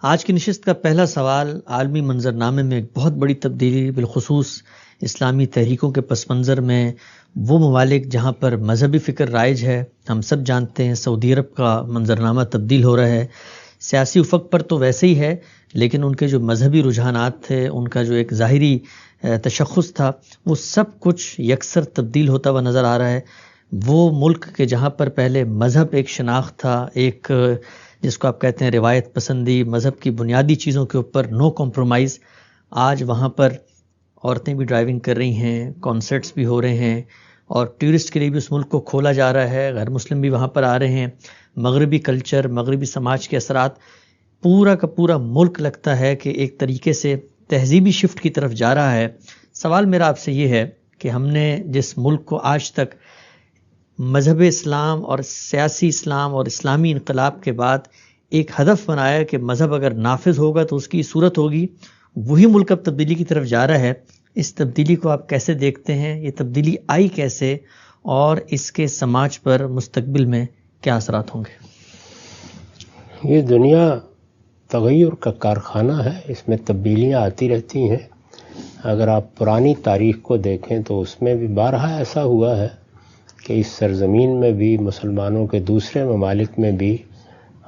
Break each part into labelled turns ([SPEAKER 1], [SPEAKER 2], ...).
[SPEAKER 1] آج کی نشست کا پہلا سوال عالمی منظرنامے میں ایک بہت بڑی تبدیلی، بالخصوص اسلامی تحریکوں کے پس منظر میں وہ ممالک جہاں پر مذہبی فکر رائج ہے، ہم سب جانتے ہیں سعودی عرب کا منظرنامہ تبدیل ہو رہا ہے۔ سیاسی افق پر تو ویسے ہی ہے، لیکن ان کے جو مذہبی رجحانات تھے، ان کا جو ایک ظاہری تشخص تھا، وہ سب کچھ یکسر تبدیل ہوتا ہوا نظر آ رہا ہے۔ وہ ملک کے جہاں پر پہلے مذہب ایک شناخت تھا، ایک جس کو آپ کہتے ہیں روایت پسندی، مذہب کی بنیادی چیزوں کے اوپر نو کمپرومائز، آج وہاں پر عورتیں بھی ڈرائیونگ کر رہی ہیں، کانسرٹس بھی ہو رہے ہیں، اور ٹورسٹ کے لیے بھی اس ملک کو کھولا جا رہا ہے، غیر مسلم بھی وہاں پر آ رہے ہیں۔ مغربی کلچر، مغربی سماج کے اثرات، پورا کا پورا ملک لگتا ہے کہ ایک طریقے سے تہذیبی شفٹ کی طرف جا رہا ہے۔ سوال میرا آپ سے یہ ہے کہ ہم نے جس ملک کو آج تک مذہب اسلام اور سیاسی اسلام اور اسلامی انقلاب کے بعد ایک ہدف بنایا کہ مذہب اگر نافذ ہوگا تو اس کی صورت ہوگی، وہی ملک اب تبدیلی کی طرف جا رہا ہے۔ اس تبدیلی کو آپ کیسے دیکھتے ہیں؟ یہ تبدیلی آئی کیسے، اور اس کے سماج پر مستقبل میں کیا اثرات ہوں گے؟
[SPEAKER 2] یہ دنیا تغیر کا کارخانہ ہے، اس میں تبدیلیاں آتی رہتی ہیں۔ اگر آپ پرانی تاریخ کو دیکھیں تو اس میں بھی بارہا ایسا ہوا ہے کہ اس سرزمین میں بھی، مسلمانوں کے دوسرے ممالک میں بھی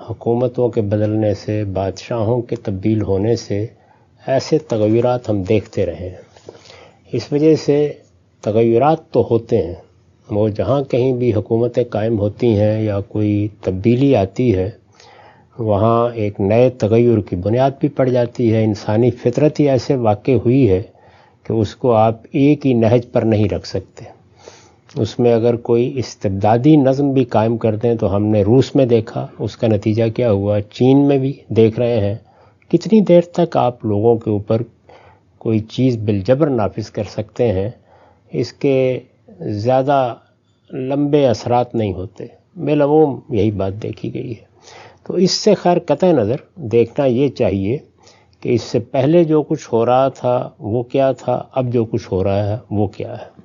[SPEAKER 2] حکومتوں کے بدلنے سے، بادشاہوں کے تبدیل ہونے سے ایسے تغیرات ہم دیکھتے رہے ہیں۔ اس وجہ سے تغیرات تو ہوتے ہیں، وہ جہاں کہیں بھی حکومتیں قائم ہوتی ہیں یا کوئی تبدیلی آتی ہے، وہاں ایک نئے تغیر کی بنیاد بھی پڑ جاتی ہے۔ انسانی فطرت ہی ایسے واقع ہوئی ہے کہ اس کو آپ ایک ہی نہج پر نہیں رکھ سکتے۔ اس میں اگر کوئی استبدادی نظم بھی قائم کرتے ہیں تو ہم نے روس میں دیکھا، اس کا نتیجہ کیا ہوا، چین میں بھی دیکھ رہے ہیں۔ کتنی دیر تک آپ لوگوں کے اوپر کوئی چیز بالجبر نافذ کر سکتے ہیں، اس کے زیادہ لمبے اثرات نہیں ہوتے۔ بالعموم یہی بات دیکھی گئی ہے۔ تو اس سے خیر قطع نظر دیکھنا یہ چاہیے کہ اس سے پہلے جو کچھ ہو رہا تھا وہ کیا تھا، اب جو کچھ ہو رہا ہے وہ کیا ہے۔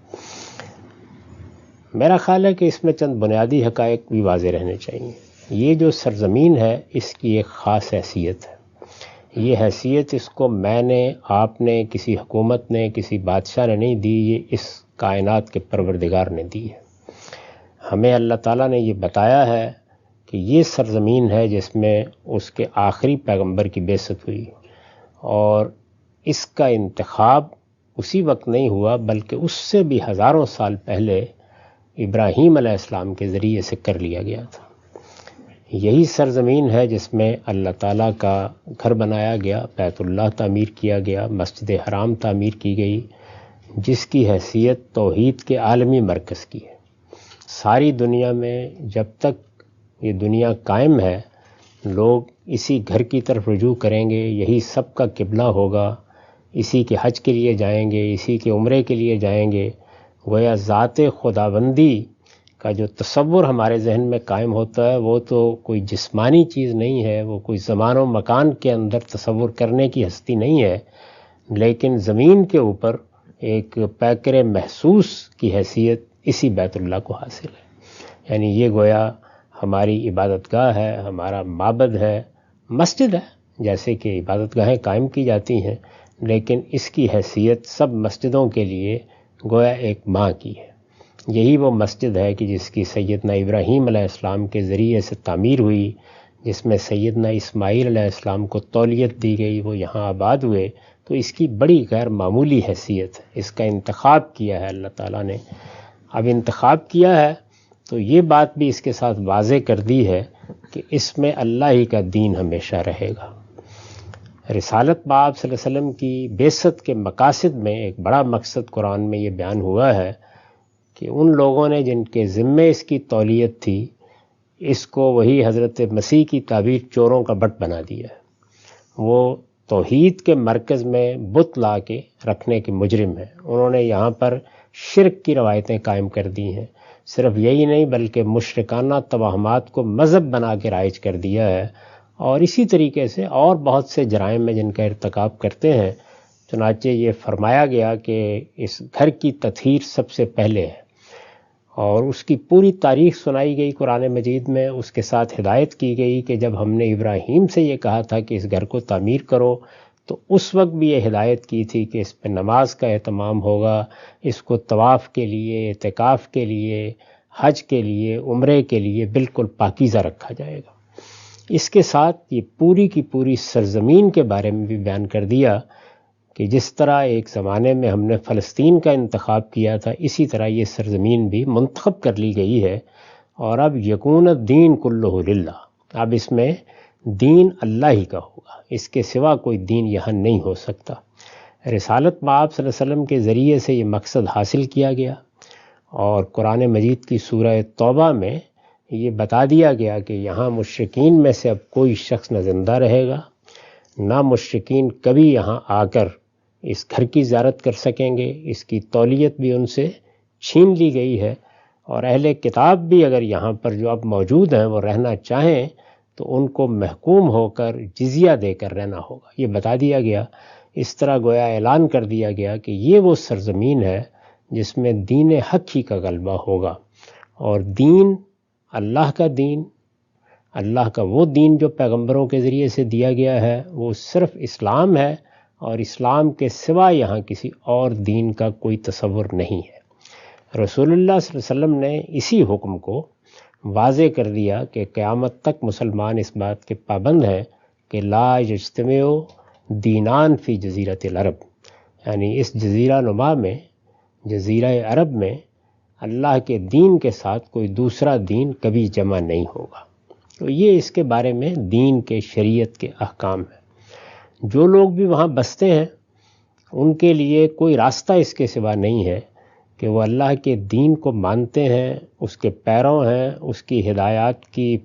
[SPEAKER 2] میرا خیال ہے کہ اس میں چند بنیادی حقائق بھی واضح رہنے چاہیے۔ یہ جو سرزمین ہے، اس کی ایک خاص حیثیت ہے۔ یہ حیثیت اس کو میں نے، آپ نے، کسی حکومت نے، کسی بادشاہ نے نہیں دی، یہ اس کائنات کے پروردگار نے دی ہے۔ ہمیں اللہ تعالیٰ نے یہ بتایا ہے کہ یہ سرزمین ہے جس میں اس کے آخری پیغمبر کی بعثت ہوئی، اور اس کا انتخاب اسی وقت نہیں ہوا بلکہ اس سے بھی ہزاروں سال پہلے ابراہیم علیہ السلام کے ذریعے سے کر لیا گیا تھا۔ یہی سرزمین ہے جس میں اللہ تعالیٰ کا گھر بنایا گیا، بیت اللہ تعمیر کیا گیا، مسجد حرام تعمیر کی گئی، جس کی حیثیت توحید کے عالمی مرکز کی ہے۔ ساری دنیا میں جب تک یہ دنیا قائم ہے، لوگ اسی گھر کی طرف رجوع کریں گے، یہی سب کا قبلہ ہوگا، اسی کے حج کے لیے جائیں گے، اسی کے عمرے کے لیے جائیں گے۔ گویا ذات خداوندی کا جو تصور ہمارے ذہن میں قائم ہوتا ہے، وہ تو کوئی جسمانی چیز نہیں ہے، وہ کوئی زمان و مکان کے اندر تصور کرنے کی ہستی نہیں ہے، لیکن زمین کے اوپر ایک پیکر محسوس کی حیثیت اسی بیت اللہ کو حاصل ہے۔ یعنی یہ گویا ہماری عبادت گاہ ہے، ہمارا معبد ہے، مسجد ہے، جیسے کہ عبادت گاہیں قائم کی جاتی ہیں، لیکن اس کی حیثیت سب مسجدوں کے لیے گویا ایک ماں کی ہے۔ یہی وہ مسجد ہے کہ جس کی سیدنا ابراہیم علیہ السلام کے ذریعے سے تعمیر ہوئی، جس میں سیدنا اسماعیل علیہ السلام کو تولیت دی گئی، وہ یہاں آباد ہوئے۔ تو اس کی بڑی غیر معمولی حیثیت ہے، اس کا انتخاب کیا ہے اللہ تعالیٰ نے۔ اب انتخاب کیا ہے تو یہ بات بھی اس کے ساتھ واضح کر دی ہے کہ اس میں اللہ ہی کا دین ہمیشہ رہے گا۔ رسالت باب صلی اللہ علیہ وسلم کی بعثت کے مقاصد میں ایک بڑا مقصد قرآن میں یہ بیان ہوا ہے کہ ان لوگوں نے جن کے ذمے اس کی تولیت تھی، اس کو وہی حضرت مسیح کی تعبیر چوروں کا بٹ بنا دیا ہے۔ وہ توحید کے مرکز میں بت لا کے رکھنے کے مجرم ہیں۔ انہوں نے یہاں پر شرک کی روایتیں قائم کر دی ہیں۔ صرف یہی نہیں بلکہ مشرکانہ توہمات کو مذہب بنا کے رائج کر دیا ہے، اور اسی طریقے سے اور بہت سے جرائم میں جن کا ارتکاب کرتے ہیں۔ چنانچہ یہ فرمایا گیا کہ اس گھر کی تطہیر سب سے پہلے ہے، اور اس کی پوری تاریخ سنائی گئی قرآن مجید میں. اس کے ساتھ ہدایت کی گئی کہ جب ہم نے ابراہیم سے یہ کہا تھا کہ اس گھر کو تعمیر کرو تو اس وقت بھی یہ ہدایت کی تھی کہ اس پہ نماز کا اہتمام ہوگا، اس کو طواف کے لیے، اعتکاف کے لیے، حج کے لیے، عمرے کے لیے بالکل پاکیزہ رکھا جائے گا. اس کے ساتھ یہ پوری کی پوری سرزمین کے بارے میں بھی بیان کر دیا کہ جس طرح ایک زمانے میں ہم نے فلسطین کا انتخاب کیا تھا، اسی طرح یہ سرزمین بھی منتخب کر لی گئی ہے. اور اب یکون الدین کلہ للہ، اب اس میں دین اللہ ہی کا ہوگا، اس کے سوا کوئی دین یہاں نہیں ہو سکتا. رسالت مآب صلی اللہ علیہ وسلم کے ذریعے سے یہ مقصد حاصل کیا گیا. اور قرآن مجید کی سورہ توبہ میں یہ بتا دیا گیا کہ یہاں مشرکین میں سے اب کوئی شخص نہ زندہ رہے گا، نہ مشرکین کبھی یہاں آ کر اس گھر کی زیارت کر سکیں گے. اس کی تولیت بھی ان سے چھین لی گئی ہے. اور اہل کتاب بھی اگر یہاں پر جو اب موجود ہیں وہ رہنا چاہیں تو ان کو محکوم ہو کر جزیہ دے کر رہنا ہوگا. یہ بتا دیا گیا. اس طرح گویا اعلان کر دیا گیا کہ یہ وہ سرزمین ہے جس میں دین حق ہی کا غلبہ ہوگا. اور دین اللہ کا دین، اللہ کا وہ دین جو پیغمبروں کے ذریعے سے دیا گیا ہے، وہ صرف اسلام ہے. اور اسلام کے سوا یہاں کسی اور دین کا کوئی تصور نہیں ہے. رسول اللہ صلی اللہ علیہ وسلم نے اسی حکم کو واضح کر دیا کہ قیامت تک مسلمان اس بات کے پابند ہیں کہ لا یجتمع دینان فی جزیرۃ العرب، یعنی اس جزیرہ نما میں، جزیرہ عرب میں اللہ کے دین کے ساتھ کوئی دوسرا دین کبھی جمع نہیں ہوگا. تو یہ اس کے بارے میں دین کے، شریعت کے احکام ہیں. جو لوگ بھی وہاں بستے ہیں ان کے لیے کوئی راستہ اس کے سوا نہیں ہے کہ وہ اللہ کے دین کو مانتے ہیں، اس کے پیروں ہیں، اس کی ہدایات کی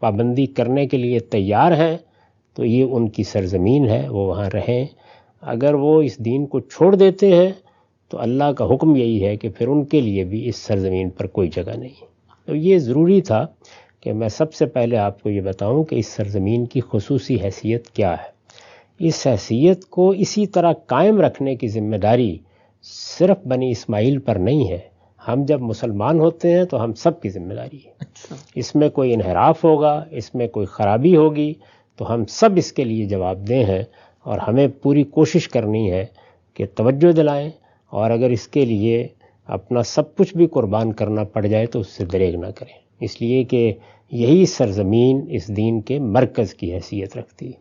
[SPEAKER 2] پابندی کرنے کے لیے تیار ہیں، تو یہ ان کی سرزمین ہے، وہ وہاں رہیں. اگر وہ اس دین کو چھوڑ دیتے ہیں تو اللہ کا حکم یہی ہے کہ پھر ان کے لیے بھی اس سرزمین پر کوئی جگہ نہیں. تو یہ ضروری تھا کہ میں سب سے پہلے آپ کو یہ بتاؤں کہ اس سرزمین کی خصوصی حیثیت کیا ہے. اس حیثیت کو اسی طرح قائم رکھنے کی ذمہ داری صرف بنی اسماعیل پر نہیں ہے. ہم جب مسلمان ہوتے ہیں تو ہم سب کی ذمہ داری ہے. اس میں کوئی انحراف ہوگا، اس میں کوئی خرابی ہوگی تو ہم سب اس کے لیے جواب دہ ہیں. اور ہمیں پوری کوشش کرنی ہے کہ توجہ دلائیں، اور اگر اس کے لیے اپنا سب کچھ بھی قربان کرنا پڑ جائے تو اس سے دریغ نہ کریں، اس لیے کہ یہی سرزمین اس دین کے مرکز کی حیثیت رکھتی ہے.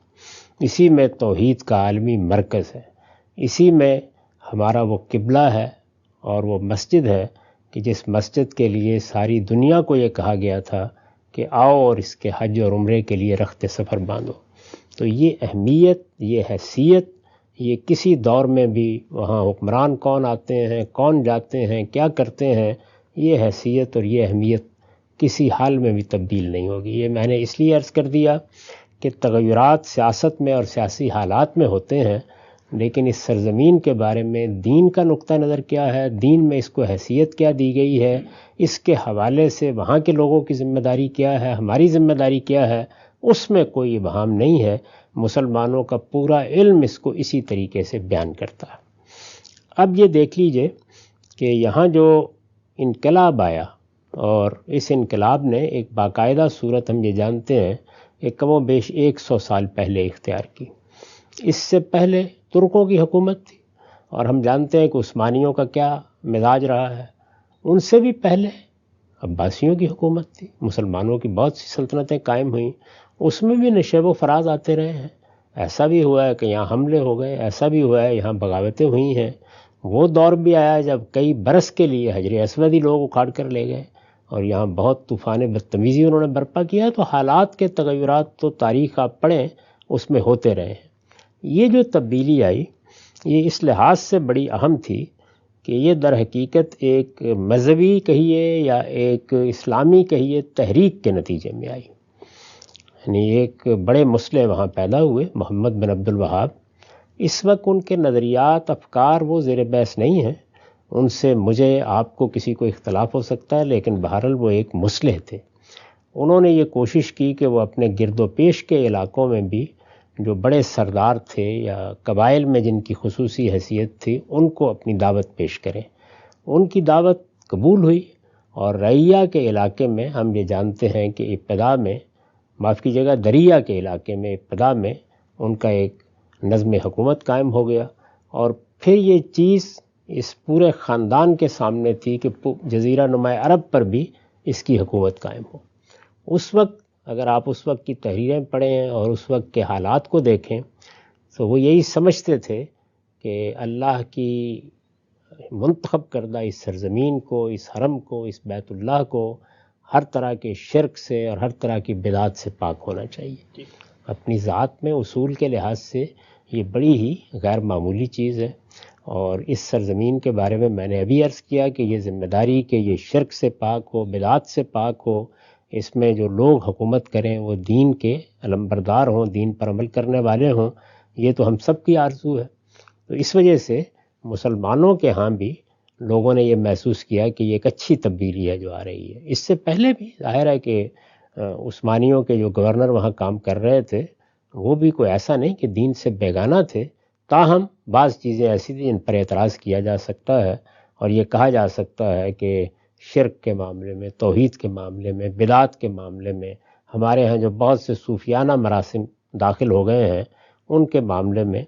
[SPEAKER 2] اسی میں توحید کا عالمی مرکز ہے، اسی میں ہمارا وہ قبلہ ہے اور وہ مسجد ہے کہ جس مسجد کے لیے ساری دنیا کو یہ کہا گیا تھا کہ آؤ اور اس کے حج اور عمرے کے لیے رخت سفر باندھو. تو یہ اہمیت، یہ حیثیت، یہ کسی دور میں بھی وہاں حکمران کون آتے ہیں، کون جاتے ہیں، کیا کرتے ہیں، یہ حیثیت اور یہ اہمیت کسی حال میں بھی تبدیل نہیں ہوگی. یہ میں نے اس لیے عرض کر دیا کہ تغیرات سیاست میں اور سیاسی حالات میں ہوتے ہیں، لیکن اس سرزمین کے بارے میں دین کا نقطہ نظر کیا ہے، دین میں اس کو حیثیت کیا دی گئی ہے، اس کے حوالے سے وہاں کے لوگوں کی ذمہ داری کیا ہے، ہماری ذمہ داری کیا ہے، اس میں کوئی ابہام نہیں ہے. مسلمانوں کا پورا علم اس کو اسی طریقے سے بیان کرتا ہے. اب یہ دیکھ لیجئے کہ یہاں جو انقلاب آیا، اور اس انقلاب نے ایک باقاعدہ صورت ہم یہ جانتے ہیں ایک کم و بیش 100 سال پہلے اختیار کی. اس سے پہلے ترکوں کی حکومت تھی، اور ہم جانتے ہیں کہ عثمانیوں کا کیا مزاج رہا ہے. ان سے بھی پہلے عباسیوں کی حکومت تھی، مسلمانوں کی بہت سی سلطنتیں قائم ہوئیں، اس میں بھی نشیب و فراز آتے رہے ہیں. ایسا بھی ہوا ہے کہ یہاں حملے ہو گئے، ایسا بھی ہوا ہے یہاں بغاوتیں ہوئی ہیں. وہ دور بھی آیا جب کئی برس کے لیے حجر اسود ہی لوگ اکھاڑ کر لے گئے، اور یہاں بہت طوفان بدتمیزی انہوں نے برپا کیا. تو حالات کے تغیرات تو تاریخ آپ پڑھیں اس میں ہوتے رہے ہیں. یہ جو تبدیلی آئی یہ اس لحاظ سے بڑی اہم تھی کہ یہ در حقیقت ایک مذہبی کہیے یا ایک اسلامی کہیے تحریک کے نتیجے میں آئی. یعنی ایک بڑے مسلح وہاں پیدا ہوئے، محمد بن عبد الوہاب. اس وقت ان کے نظریات، افکار وہ زیر بحث نہیں ہیں، ان سے مجھے، آپ کو، کسی کو اختلاف ہو سکتا ہے، لیکن بہرحال وہ ایک مسلح تھے. انہوں نے یہ کوشش کی کہ وہ اپنے گرد و پیش کے علاقوں میں بھی جو بڑے سردار تھے یا قبائل میں جن کی خصوصی حیثیت تھی ان کو اپنی دعوت پیش کریں. ان کی دعوت قبول ہوئی اور رعیہ کے علاقے میں ہم یہ جانتے ہیں کہ ابتدا میں، معاف کیجیے گا، دریا کے علاقے میں ابتدا میں ان کا ایک نظم حکومت قائم ہو گیا، اور پھر یہ چیز اس پورے خاندان کے سامنے تھی کہ جزیرہ نما عرب پر بھی اس کی حکومت قائم ہو۔ اس وقت اگر آپ اس وقت کی تحریریں پڑھیں اور اس وقت کے حالات کو دیکھیں تو وہ یہی سمجھتے تھے کہ اللہ کی منتخب کردہ اس سرزمین کو، اس حرم کو، اس بیت اللہ کو ہر طرح کے شرک سے اور ہر طرح کی بدعت سے پاک ہونا چاہیے۔ اپنی ذات میں اصول کے لحاظ سے یہ بڑی ہی غیر معمولی چیز ہے، اور اس سرزمین کے بارے میں نے ابھی عرض کیا کہ یہ ذمہ داری کہ یہ شرک سے پاک ہو، بدعت سے پاک ہو، اس میں جو لوگ حکومت کریں وہ دین کے علمبردار ہوں، دین پر عمل کرنے والے ہوں، یہ تو ہم سب کی آرزو ہے۔ تو اس وجہ سے مسلمانوں کے ہاں بھی لوگوں نے یہ محسوس کیا کہ یہ ایک اچھی تبدیلی ہے جو آ رہی ہے۔ اس سے پہلے بھی ظاہر ہے کہ عثمانیوں کے جو گورنر وہاں کام کر رہے تھے وہ بھی کوئی ایسا نہیں کہ دین سے بیگانہ تھے، تاہم بعض چیزیں ایسی تھیں جن پر اعتراض کیا جا سکتا ہے، اور یہ کہا جا سکتا ہے کہ شرک کے معاملے میں، توحید کے معاملے میں، بدعت کے معاملے میں ہمارے ہاں جو بہت سے صوفیانہ مراسم داخل ہو گئے ہیں، ان کے معاملے میں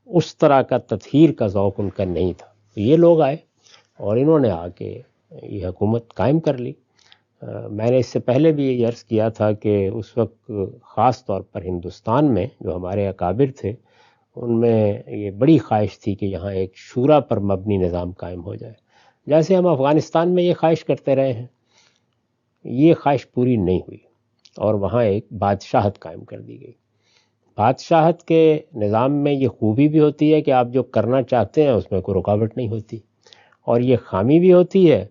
[SPEAKER 2] اس طرح کا تطہیر کا ذوق ان کا نہیں تھا۔ تو یہ لوگ آئے اور انہوں نے آ کے یہ حکومت قائم کر لی۔ میں نے اس سے پہلے بھی یہ عرض کیا تھا کہ اس وقت خاص طور پر ہندوستان میں جو ہمارے اکابر تھے ان میں یہ بڑی خواہش تھی کہ یہاں ایک شورا پر مبنی نظام قائم ہو جائے، جیسے ہم افغانستان میں یہ خواہش کرتے رہے ہیں۔ یہ خواہش پوری نہیں ہوئی اور وہاں ایک بادشاہت قائم کر دی گئی۔ بادشاہت کے نظام میں یہ خوبی بھی ہوتی ہے کہ آپ جو کرنا چاہتے ہیں اس میں کوئی رکاوٹ نہیں ہوتی، اور یہ خامی بھی ہوتی ہے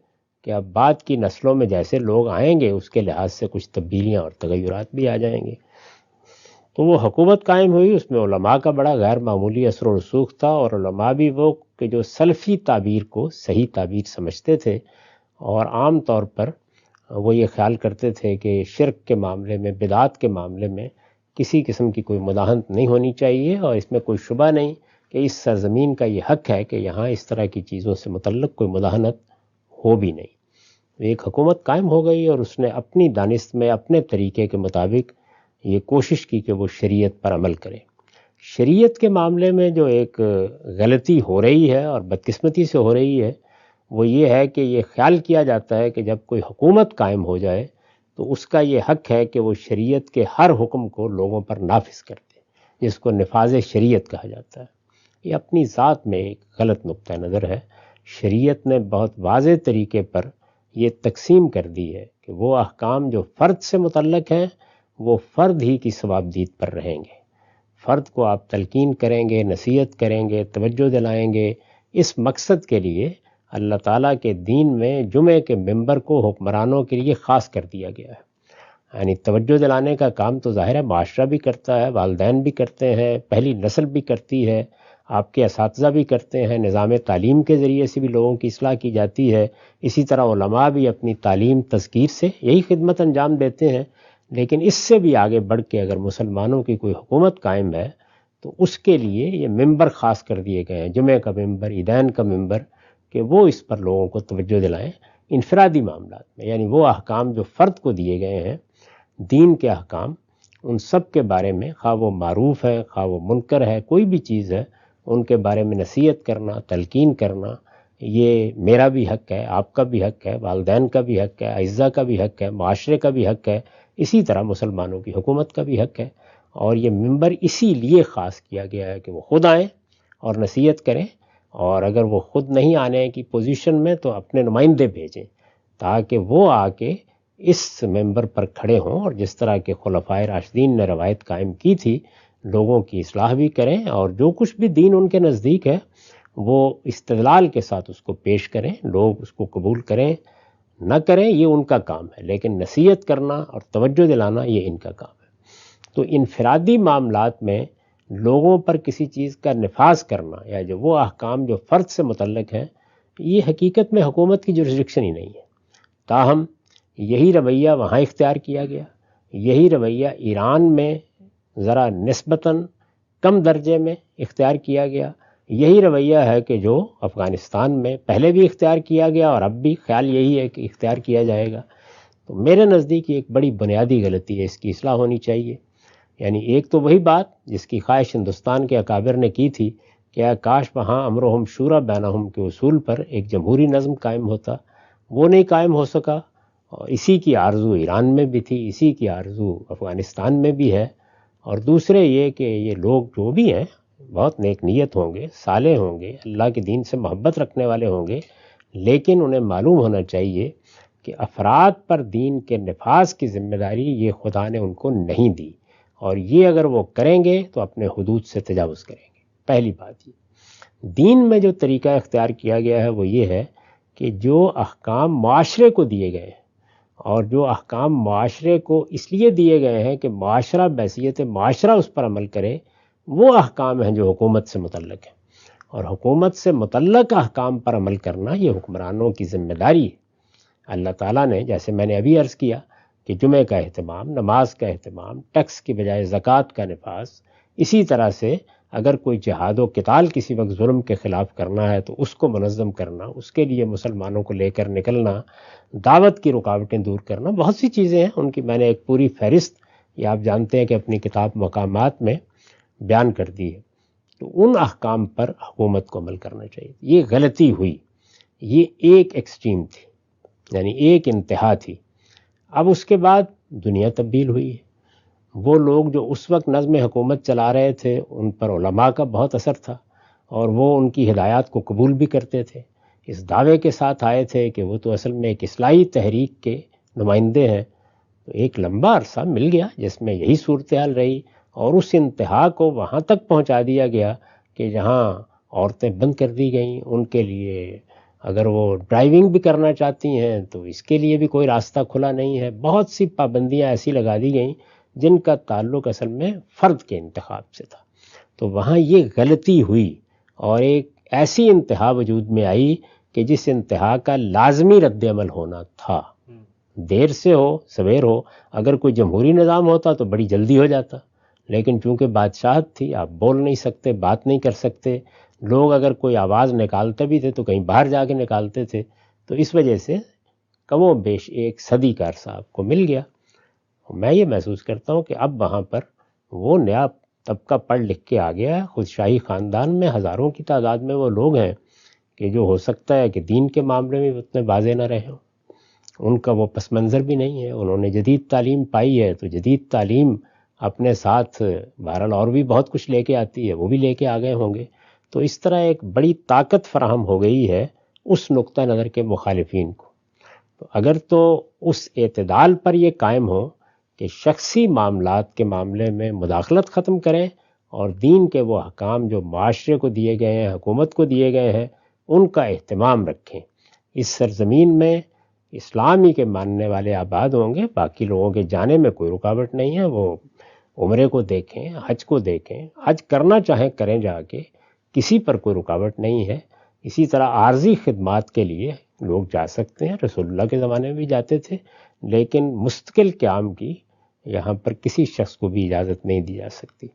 [SPEAKER 2] کہ اب بعد کی نسلوں میں جیسے لوگ آئیں گے اس کے لحاظ سے کچھ تبدیلیاں اور تغیرات بھی آ جائیں گے۔ تو وہ حکومت قائم ہوئی، اس میں علماء کا بڑا غیر معمولی اثر و رسوخ تھا، اور علماء بھی وہ کہ جو سلفی تعبیر کو صحیح تعبیر سمجھتے تھے، اور عام طور پر وہ یہ خیال کرتے تھے کہ شرک کے معاملے میں، بدعات کے معاملے میں کسی قسم کی کوئی مداہنت نہیں ہونی چاہیے، اور اس میں کوئی شبہ نہیں کہ اس سرزمین کا یہ حق ہے کہ یہاں اس طرح کی چیزوں سے متعلق کوئی مداہنت ہو بھی نہیں۔ ایک حکومت قائم ہو گئی اور اس نے اپنی دانست میں اپنے طریقے کے مطابق یہ کوشش کی کہ وہ شریعت پر عمل کرے۔ شریعت کے معاملے میں جو ایک غلطی ہو رہی ہے اور بدقسمتی سے ہو رہی ہے وہ یہ ہے کہ یہ خیال کیا جاتا ہے کہ جب کوئی حکومت قائم ہو جائے تو اس کا یہ حق ہے کہ وہ شریعت کے ہر حکم کو لوگوں پر نافذ کر دے، جس کو نفاذ شریعت کہا جاتا ہے۔ یہ اپنی ذات میں ایک غلط نقطہ نظر ہے۔ شریعت نے بہت واضح طریقے پر یہ تقسیم کر دی ہے کہ وہ احکام جو فرد سے متعلق ہیں وہ فرد ہی کی ثوابدید پر رہیں گے۔ فرد کو آپ تلقین کریں گے، نصیحت کریں گے، توجہ دلائیں گے۔ اس مقصد کے لیے اللہ تعالیٰ کے دین میں جمعے کے ممبر کو حکمرانوں کے لیے خاص کر دیا گیا ہے۔ یعنی توجہ دلانے کا کام تو ظاہر ہے معاشرہ بھی کرتا ہے، والدین بھی کرتے ہیں، پہلی نسل بھی کرتی ہے، آپ کے اساتذہ بھی کرتے ہیں، نظام تعلیم کے ذریعے سے بھی لوگوں کی اصلاح کی جاتی ہے، اسی طرح علماء بھی اپنی تعلیم تذکیر سے یہی خدمت انجام دیتے ہیں۔ لیکن اس سے بھی آگے بڑھ کے اگر مسلمانوں کی کوئی حکومت قائم ہے تو اس کے لیے یہ ممبر خاص کر دیے گئے ہیں، جمعہ کا ممبر، عیدین کا ممبر، کہ وہ اس پر لوگوں کو توجہ دلائیں۔ انفرادی معاملات میں یعنی وہ احکام جو فرد کو دیے گئے ہیں، دین کے احکام، ان سب کے بارے میں خواہ وہ معروف ہے خواہ وہ منکر ہے، کوئی بھی چیز ہے، ان کے بارے میں نصیحت کرنا، تلقین کرنا، یہ میرا بھی حق ہے، آپ کا بھی حق ہے، والدین کا بھی حق ہے، اعزہ کا بھی حق ہے، معاشرے کا بھی حق ہے، اسی طرح مسلمانوں کی حکومت کا بھی حق ہے۔ اور یہ ممبر اسی لیے خاص کیا گیا ہے کہ وہ خود آئیں اور نصیحت کریں، اور اگر وہ خود نہیں آنے کی پوزیشن میں تو اپنے نمائندے بھیجیں تاکہ وہ آ کے اس ممبر پر کھڑے ہوں، اور جس طرح کے خلفائے راشدین نے روایت قائم کی تھی لوگوں کی اصلاح بھی کریں، اور جو کچھ بھی دین ان کے نزدیک ہے وہ استدلال کے ساتھ اس کو پیش کریں، لوگ اس کو قبول کریں نہ کریں یہ ان کا کام ہے، لیکن نصیحت کرنا اور توجہ دلانا یہ ان کا کام ہے۔ تو انفرادی معاملات میں لوگوں پر کسی چیز کا نفاذ کرنا یا جو وہ احکام جو فرد سے متعلق ہیں، یہ حقیقت میں حکومت کی جورسڈکشن ہی نہیں ہے۔ تاہم یہی رویہ وہاں اختیار کیا گیا، یہی رویہ ایران میں ذرا نسبتاً کم درجے میں اختیار کیا گیا، یہی رویہ ہے کہ جو افغانستان میں پہلے بھی اختیار کیا گیا اور اب بھی خیال یہی ہے کہ اختیار کیا جائے گا. تو میرے نزدیک یہ ایک بڑی بنیادی غلطی ہے، اس کی اصلاح ہونی چاہیے. یعنی ایک تو وہی بات جس کی خواہش ہندوستان کے اکابر نے کی تھی کہ کاش وہاں امرہم شورا بینہم کے اصول پر ایک جمہوری نظم قائم ہوتا، وہ نہیں قائم ہو سکا. اور اسی کی آرزو ایران میں بھی تھی، اسی کی آرزو افغانستان میں بھی ہے. اور دوسرے یہ کہ یہ لوگ جو بھی ہیں بہت نیک نیت ہوں گے، صالح ہوں گے، اللہ کے دین سے محبت رکھنے والے ہوں گے، لیکن انہیں معلوم ہونا چاہیے کہ افراد پر دین کے نفاذ کی ذمہ داری یہ خدا نے ان کو نہیں دی، اور یہ اگر وہ کریں گے تو اپنے حدود سے تجاوز کریں گے. پہلی بات یہ دین میں جو طریقہ اختیار کیا گیا ہے وہ یہ ہے کہ جو احکام معاشرے کو دیے گئے ہیں، اور جو احکام معاشرے کو اس لیے دیے گئے ہیں کہ معاشرہ بحیثیت معاشرہ اس پر عمل کرے، وہ احکام ہیں جو حکومت سے متعلق ہیں. اور حکومت سے متعلق احکام پر عمل کرنا یہ حکمرانوں کی ذمہ داری ہے. اللہ تعالیٰ نے جیسے میں نے ابھی عرض کیا کہ جمعہ کا اہتمام، نماز کا اہتمام، ٹیکس کی بجائے زکوٰۃ کا نفاذ، اسی طرح سے اگر کوئی جہاد و قتال کسی وقت ظلم کے خلاف کرنا ہے تو اس کو منظم کرنا، اس کے لیے مسلمانوں کو لے کر نکلنا، دعوت کی رکاوٹیں دور کرنا، بہت سی چیزیں ہیں. ان کی میں نے ایک پوری فہرست یہ آپ جانتے ہیں کہ اپنی کتاب مقامات میں بیان کر دی ہے. تو ان احکام پر حکومت کو عمل کرنا چاہیے. یہ غلطی ہوئی، یہ ایک ایکسٹریم تھی، یعنی ایک انتہا تھی. اب اس کے بعد دنیا تبدیل ہوئی ہے. وہ لوگ جو اس وقت نظم حکومت چلا رہے تھے ان پر علماء کا بہت اثر تھا، اور وہ ان کی ہدایات کو قبول بھی کرتے تھے، اس دعوے کے ساتھ آئے تھے کہ وہ تو اصل میں ایک اصلاحی تحریک کے نمائندے ہیں. تو ایک لمبا عرصہ مل گیا جس میں یہی صورتحال رہی، اور اس انتہا کو وہاں تک پہنچا دیا گیا کہ جہاں عورتیں بند کر دی گئیں. ان کے لیے اگر وہ ڈرائیونگ بھی کرنا چاہتی ہیں تو اس کے لیے بھی کوئی راستہ کھلا نہیں ہے. بہت سی پابندیاں ایسی لگا دی گئیں جن کا تعلق اصل میں فرد کے انتخاب سے تھا. تو وہاں یہ غلطی ہوئی، اور ایک ایسی انتہا وجود میں آئی کہ جس انتہا کا لازمی رد عمل ہونا تھا، دیر سے ہو سویر ہو. اگر کوئی جمہوری نظام ہوتا تو بڑی جلدی ہو جاتا، لیکن چونکہ بادشاہت تھی، آپ بول نہیں سکتے، بات نہیں کر سکتے. لوگ اگر کوئی آواز نکالتے بھی تھے تو کہیں باہر جا کے نکالتے تھے. تو اس وجہ سے کم و بیش ایک صدی کا عرصہ آپ کو مل گیا. میں یہ محسوس کرتا ہوں کہ اب وہاں پر وہ نیا طبقہ پڑھ لکھ کے آ گیا ہے. خود شاہی خاندان میں ہزاروں کی تعداد میں وہ لوگ ہیں کہ جو ہو سکتا ہے کہ دین کے معاملے میں اتنے واضح نہ رہے ہوں. ان کا وہ پس منظر بھی نہیں ہے. انہوں نے جدید تعلیم پائی ہے، تو جدید تعلیم اپنے ساتھ بہرحال اور بھی بہت کچھ لے کے آتی ہے، وہ بھی لے کے آ گئے ہوں گے. تو اس طرح ایک بڑی طاقت فراہم ہو گئی ہے اس نقطہ نظر کے مخالفین کو. تو اگر تو اس اعتدال پر یہ قائم ہو کہ شخصی معاملات کے معاملے میں مداخلت ختم کریں، اور دین کے وہ احکام جو معاشرے کو دیے گئے ہیں، حکومت کو دیے گئے ہیں، ان کا اہتمام رکھیں. اس سرزمین میں اسلامی کے ماننے والے آباد ہوں گے، باقی لوگوں کے جانے میں کوئی رکاوٹ نہیں ہے. وہ عمرے کو دیکھیں، حج کو دیکھیں، حج کرنا چاہیں کریں جا کے، کسی پر کوئی رکاوٹ نہیں ہے. اسی طرح عارضی خدمات کے لیے لوگ جا سکتے ہیں، رسول اللہ کے زمانے میں بھی جاتے تھے، لیکن مستقل قیام کی یہاں پر کسی شخص کو بھی اجازت نہیں دی جا سکتی،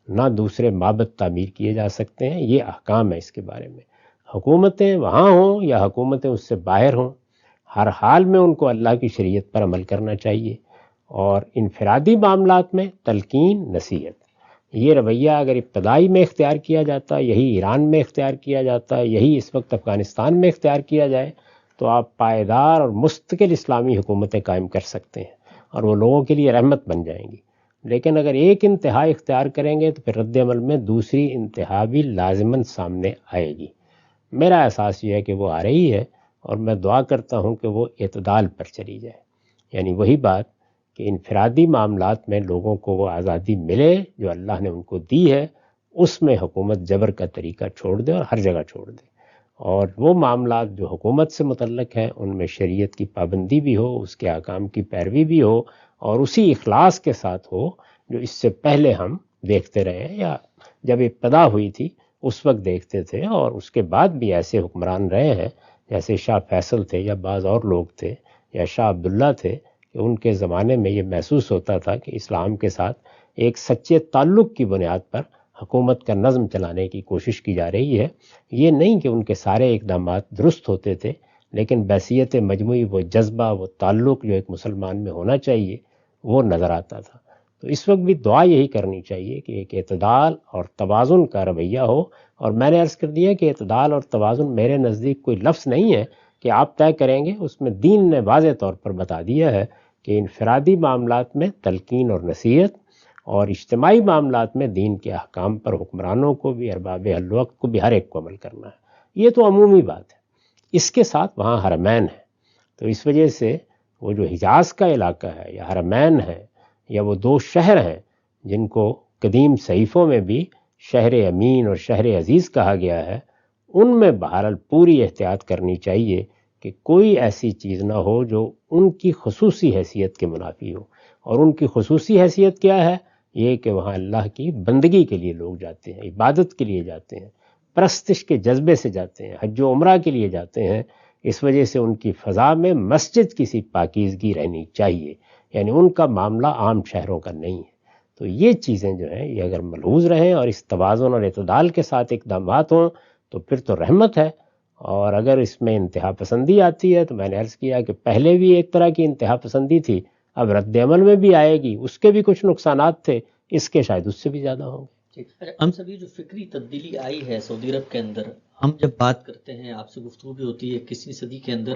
[SPEAKER 2] نہ دوسرے معبد تعمیر کیے جا سکتے ہیں. یہ احکام ہے اس کے بارے میں. حکومتیں وہاں ہوں یا حکومتیں اس سے باہر ہوں، ہر حال میں ان کو اللہ کی شریعت پر عمل کرنا چاہیے. اور انفرادی معاملات میں تلقین، نصیحت، یہ رویہ اگر ابتدائی میں اختیار کیا جاتا، یہی ایران میں اختیار کیا جاتا، یہی اس وقت افغانستان میں اختیار کیا جائے، تو آپ پائیدار اور مستقل اسلامی حکومتیں قائم کر سکتے ہیں، اور وہ لوگوں کے لیے رحمت بن جائیں گی. لیکن اگر ایک انتہا اختیار کریں گے تو پھر رد عمل میں دوسری انتہا بھی لازماً سامنے آئے گی. میرا احساس یہ ہے کہ وہ آ رہی ہے، اور میں دعا کرتا ہوں کہ وہ اعتدال پر چلی جائے. یعنی وہی بات کہ انفرادی معاملات میں لوگوں کو وہ آزادی ملے جو اللہ نے ان کو دی ہے، اس میں حکومت جبر کا طریقہ چھوڑ دے اور ہر جگہ چھوڑ دے. اور وہ معاملات جو حکومت سے متعلق ہیں ان میں شریعت کی پابندی بھی ہو، اس کے احکام کی پیروی بھی ہو، اور اسی اخلاص کے ساتھ ہو جو اس سے پہلے ہم دیکھتے رہے ہیں، یا جب ابتدا ہوئی تھی اس وقت دیکھتے تھے، اور اس کے بعد بھی ایسے حکمران رہے ہیں جیسے شاہ فیصل تھے، یا بعض اور لوگ تھے، یا شاہ عبداللہ تھے، کہ ان کے زمانے میں یہ محسوس ہوتا تھا کہ اسلام کے ساتھ ایک سچے تعلق کی بنیاد پر حکومت کا نظم چلانے کی کوشش کی جا رہی ہے. یہ نہیں کہ ان کے سارے اقدامات درست ہوتے تھے، لیکن بحیثیت مجموعی وہ جذبہ، وہ تعلق جو ایک مسلمان میں ہونا چاہیے وہ نظر آتا تھا. تو اس وقت بھی دعا یہی کرنی چاہیے کہ ایک اعتدال اور توازن کا رویہ ہو. اور میں نے عرض کر دیا کہ اعتدال اور توازن میرے نزدیک کوئی لفظ نہیں ہے کہ آپ طے کریں گے. اس میں دین نے واضح طور پر بتا دیا ہے کہ انفرادی معاملات میں تلقین اور نصیحت، اور اجتماعی معاملات میں دین کے احکام پر حکمرانوں کو بھی، ارباب حل وقت کو بھی، ہر ایک کو عمل کرنا ہے. یہ تو عمومی بات ہے. اس کے ساتھ وہاں حرمین ہے، تو اس وجہ سے وہ جو حجاز کا علاقہ ہے یا حرمین ہے یا وہ دو شہر ہیں جن کو قدیم صحیفوں میں بھی شہر امین اور شہر عزیز کہا گیا ہے، ان میں بہرحال پوری احتیاط کرنی چاہیے کہ کوئی ایسی چیز نہ ہو جو ان کی خصوصی حیثیت کے منافی ہو. اور ان کی خصوصی حیثیت کیا ہے؟ یہ کہ وہاں اللہ کی بندگی کے لیے لوگ جاتے ہیں، عبادت کے لیے جاتے ہیں، پرستش کے جذبے سے جاتے ہیں، حج و عمرہ کے لیے جاتے ہیں. اس وجہ سے ان کی فضا میں مسجد کی سی پاکیزگی رہنی چاہیے. یعنی ان کا معاملہ عام شہروں کا نہیں ہے. تو یہ چیزیں جو ہیں یہ اگر ملحوظ رہیں اور اس توازن اور اعتدال کے ساتھ اقدامات ہوں تو پھر تو رحمت ہے. اور اگر اس میں انتہا پسندی آتی ہے تو میں نے عرض کیا کہ پہلے بھی ایک طرح کی انتہا پسندی تھی، اب رد عمل میں بھی آئے گی. اس کے بھی کچھ نقصانات تھے، اس کے شاید اس سے بھی زیادہ ہوں گے.
[SPEAKER 1] ہم سبھی جو فکری تبدیلی آئی ہے سعودی عرب کے اندر، ہم جب بات کرتے ہیں، آپ سے گفتگو بھی ہوتی ہے، 21ویں صدی کے اندر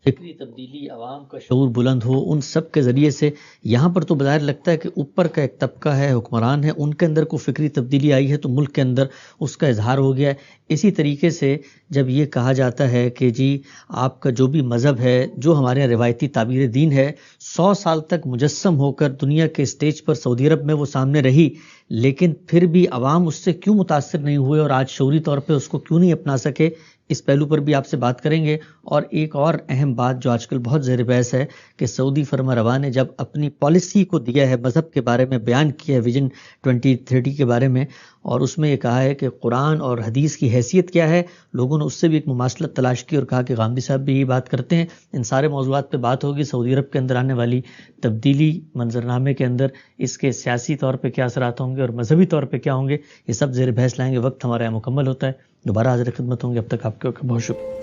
[SPEAKER 1] فکری تبدیلی، عوام کا شعور بلند ہو، ان سب کے ذریعے سے یہاں پر تو بظاہر لگتا ہے کہ اوپر کا ایک طبقہ ہے، حکمران ہے، ان کے اندر کو فکری تبدیلی آئی ہے تو ملک کے اندر اس کا اظہار ہو گیا ہے. اسی طریقے سے جب یہ کہا جاتا ہے کہ جی آپ کا جو بھی مذہب ہے، جو ہمارے یہاں روایتی تعبیر دین ہے، 100 سال تک مجسم ہو کر دنیا کے اسٹیج پر سعودی عرب میں وہ سامنے رہی، لیکن پھر بھی عوام اس سے کیوں متاثر نہیں ہوئے اور آج شعوری طور پہ اس کو کیوں نہیں اپنا سکے، اس پہلو پر بھی آپ سے بات کریں گے. اور ایک اور اہم بات جو آج کل بہت زیر بحث ہے کہ سعودی فرما روا نے جب اپنی پالیسی کو دیا ہے، مذہب کے بارے میں بیان کیا ہے، ویژن 2030 کے بارے میں، اور اس میں یہ کہا ہے کہ قرآن اور حدیث کی حیثیت کیا ہے، لوگوں نے اس سے بھی ایک مماثلت تلاش کی اور کہا کہ غامدی صاحب بھی یہی بات کرتے ہیں. ان سارے موضوعات پہ بات ہوگی. سعودی عرب کے اندر آنے والی تبدیلی، منظرنامے کے اندر اس کے سیاسی طور پہ کیا اثرات ہوں گے اور مذہبی طور پہ کیا ہوں گے، یہ سب زیر بحث لائیں گے. وقت ہمارا یہاں مکمل ہوتا ہے، دوبارہ حاضر خدمت ہوں گے. اب تک آپ کے بہت شکریہ.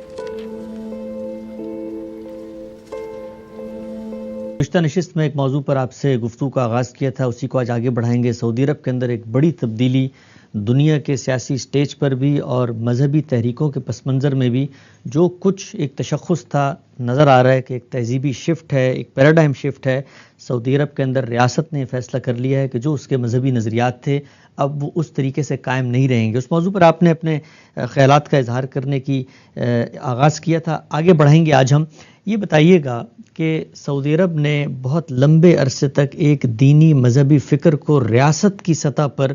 [SPEAKER 1] گزشتہ نشست میں ایک موضوع پر آپ سے گفتگو کا آغاز کیا تھا، اسی کو آج آگے بڑھائیں گے. سعودی عرب کے اندر ایک بڑی تبدیلی دنیا کے سیاسی سٹیج پر بھی اور مذہبی تحریکوں کے پس منظر میں بھی جو کچھ ایک تشخص تھا، نظر آ رہا ہے کہ ایک تہذیبی شفٹ ہے، ایک پیراڈائم شفٹ ہے. سعودی عرب کے اندر ریاست نے فیصلہ کر لیا ہے کہ جو اس کے مذہبی نظریات تھے اب وہ اس طریقے سے قائم نہیں رہیں گے. اس موضوع پر آپ نے اپنے خیالات کا اظہار کرنے کی آغاز کیا تھا، آگے بڑھائیں گے. آج ہم یہ بتائیے گا کہ سعودی عرب نے بہت لمبے عرصے تک ایک دینی مذہبی فکر کو ریاست کی سطح پر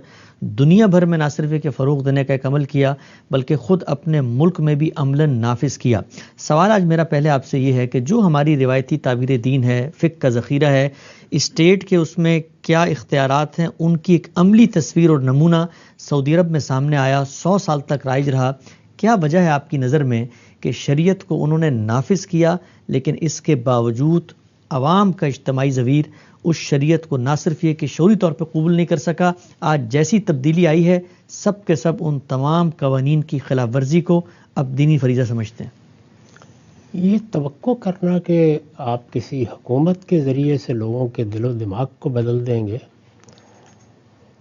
[SPEAKER 1] دنیا بھر میں نہ صرف کہ فروغ دینے کا ایک عمل کیا بلکہ خود اپنے ملک میں بھی عملاً نافذ کیا. سوال آج میرا پہلے آپ سے یہ ہے کہ جو ہماری روایتی تعبیر دین ہے، فقہ کا ذخیرہ ہے، اسٹیٹ کے اس میں کیا اختیارات ہیں، ان کی ایک عملی تصویر اور نمونہ سعودی عرب میں سامنے آیا، 100 سال تک رائج رہا. کیا وجہ ہے آپ کی نظر میں کہ شریعت کو انہوں نے نافذ کیا لیکن اس کے باوجود عوام کا اجتماعی ضمیر اس شریعت کو نہ صرف یہ کہ شعوری طور پہ قبول نہیں کر سکا، آج جیسی تبدیلی آئی ہے سب کے سب ان تمام قوانین کی خلاف ورزی کو اب دینی فریضہ سمجھتے ہیں؟
[SPEAKER 2] یہ توقع کرنا کہ آپ کسی حکومت کے ذریعے سے لوگوں کے دل و دماغ کو بدل دیں گے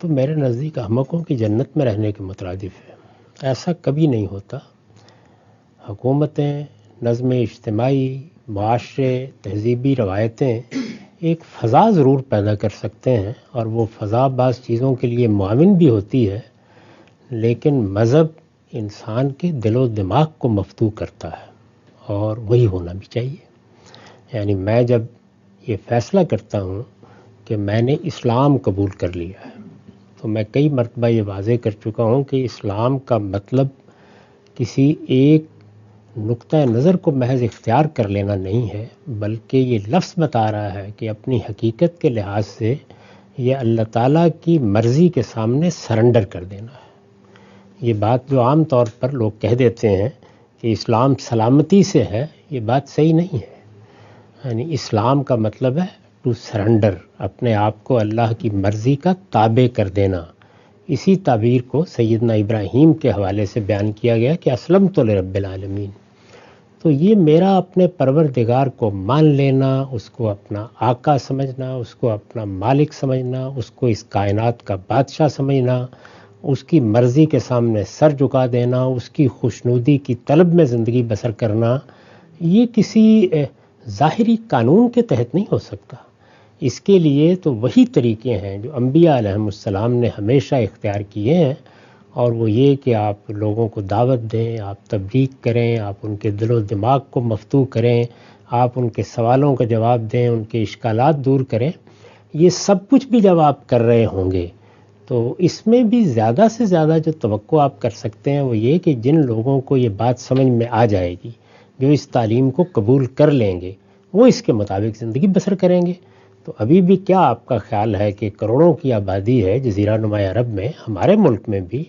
[SPEAKER 2] تو میرے نزدیک احمقوں کی جنت میں رہنے کے مترادف ہے. ایسا کبھی نہیں ہوتا. حکومتیں، نظم اجتماعی، معاشرے، تہذیبی روایتیں ایک فضا ضرور پیدا کر سکتے ہیں اور وہ فضا بعض چیزوں کے لیے معاون بھی ہوتی ہے، لیکن مذہب انسان کے دل و دماغ کو مفتوح کرتا ہے اور وہی ہونا بھی چاہیے. یعنی میں جب یہ فیصلہ کرتا ہوں کہ میں نے اسلام قبول کر لیا ہے تو میں کئی مرتبہ یہ واضح کر چکا ہوں کہ اسلام کا مطلب کسی ایک نقطہ نظر کو محض اختیار کر لینا نہیں ہے، بلکہ یہ لفظ بتا رہا ہے کہ اپنی حقیقت کے لحاظ سے یہ اللہ تعالیٰ کی مرضی کے سامنے سرنڈر کر دینا ہے. یہ بات جو عام طور پر لوگ کہہ دیتے ہیں کہ اسلام سلامتی سے ہے، یہ بات صحیح نہیں ہے. یعنی اسلام کا مطلب ہے ٹو سرنڈر، اپنے آپ کو اللہ کی مرضی کا تابع کر دینا. اسی تعبیر کو سیدنا ابراہیم کے حوالے سے بیان کیا گیا کہ اسلمت لرب العالمین. تو یہ میرا اپنے پروردگار کو مان لینا، اس کو اپنا آقا سمجھنا، اس کو اپنا مالک سمجھنا، اس کو اس کائنات کا بادشاہ سمجھنا، اس کی مرضی کے سامنے سر جھکا دینا، اس کی خوشنودی کی طلب میں زندگی بسر کرنا، یہ کسی ظاہری قانون کے تحت نہیں ہو سکتا. اس کے لیے تو وہی طریقے ہیں جو انبیاء علیہم السلام نے ہمیشہ اختیار کیے ہیں، اور وہ یہ کہ آپ لوگوں کو دعوت دیں، آپ تبلیغ کریں، آپ ان کے دل و دماغ کو مفتوح کریں، آپ ان کے سوالوں کا جواب دیں، ان کے اشکالات دور کریں. یہ سب کچھ بھی جب آپ کر رہے ہوں گے تو اس میں بھی زیادہ سے زیادہ جو توقع آپ کر سکتے ہیں وہ یہ کہ جن لوگوں کو یہ بات سمجھ میں آ جائے گی، جو اس تعلیم کو قبول کر لیں گے، وہ اس کے مطابق زندگی بسر کریں گے. تو ابھی بھی کیا آپ کا خیال ہے کہ کروڑوں کی آبادی ہے جزیرہ نما عرب میں، ہمارے ملک میں بھی،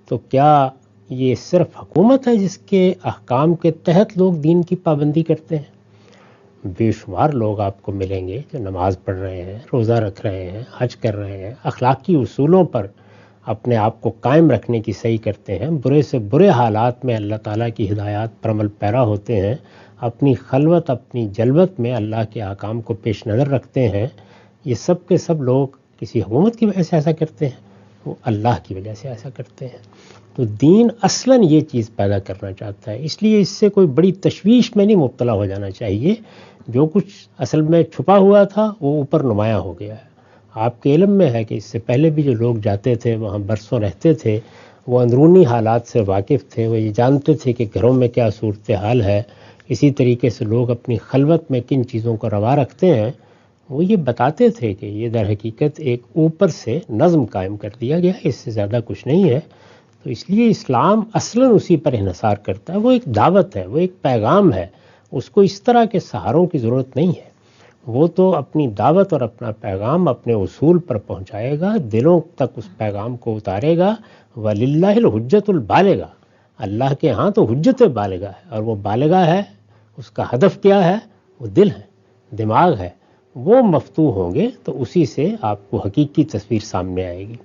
[SPEAKER 2] تو کیا یہ صرف حکومت ہے جس کے احکام کے تحت لوگ دین کی پابندی کرتے ہیں؟ بے شمار لوگ آپ کو ملیں گے جو نماز پڑھ رہے ہیں، روزہ رکھ رہے ہیں، حج کر رہے ہیں، اخلاقی اصولوں پر اپنے آپ کو قائم رکھنے کی صحیح کرتے ہیں، برے سے برے حالات میں اللہ تعالیٰ کی ہدایات پر عمل پیرا ہوتے ہیں، اپنی خلوت اپنی جلوت میں اللہ کے احکام کو پیش نظر رکھتے ہیں. یہ سب کے سب لوگ کسی حکومت کی وجہ سے ایسا کرتے ہیں، وہ اللہ کی وجہ سے ایسا کرتے ہیں. تو دین اصلاً یہ چیز پیدا کرنا چاہتا ہے، اس لیے اس سے کوئی بڑی تشویش میں نہیں مبتلا ہو جانا چاہیے. جو کچھ اصل میں چھپا ہوا تھا وہ اوپر نمایاں ہو گیا ہے. آپ کے علم میں ہے کہ اس سے پہلے بھی جو لوگ جاتے تھے وہاں برسوں رہتے تھے، وہ اندرونی حالات سے واقف تھے، وہ یہ جانتے تھے کہ گھروں میں کیا صورتحال ہے. اسی طریقے سے لوگ اپنی خلوت میں کن چیزوں کو روا رکھتے ہیں، وہ یہ بتاتے تھے کہ یہ در حقیقت ایک اوپر سے نظم قائم کر دیا گیا، اس سے زیادہ کچھ نہیں ہے. تو اس لیے اسلام اصلاً اسی پر انحصار کرتا ہے. وہ ایک دعوت ہے، وہ ایک پیغام ہے، اس کو اس طرح کے سہاروں کی ضرورت نہیں ہے. وہ تو اپنی دعوت اور اپنا پیغام اپنے اصول پر پہنچائے گا، دلوں تک اس پیغام کو اتارے گا. وَلِلَّهِ الْحُجَّةُ الْبَالِغَةُ، اللہ کے ہاں تو حجت بالغہ ہے، اور وہ بالغہ ہے، اس کا ہدف کیا ہے؟ وہ دل ہے، دماغ ہے. وہ مفتوح ہوں گے تو اسی سے آپ کو حقیقی تصویر سامنے آئے گی.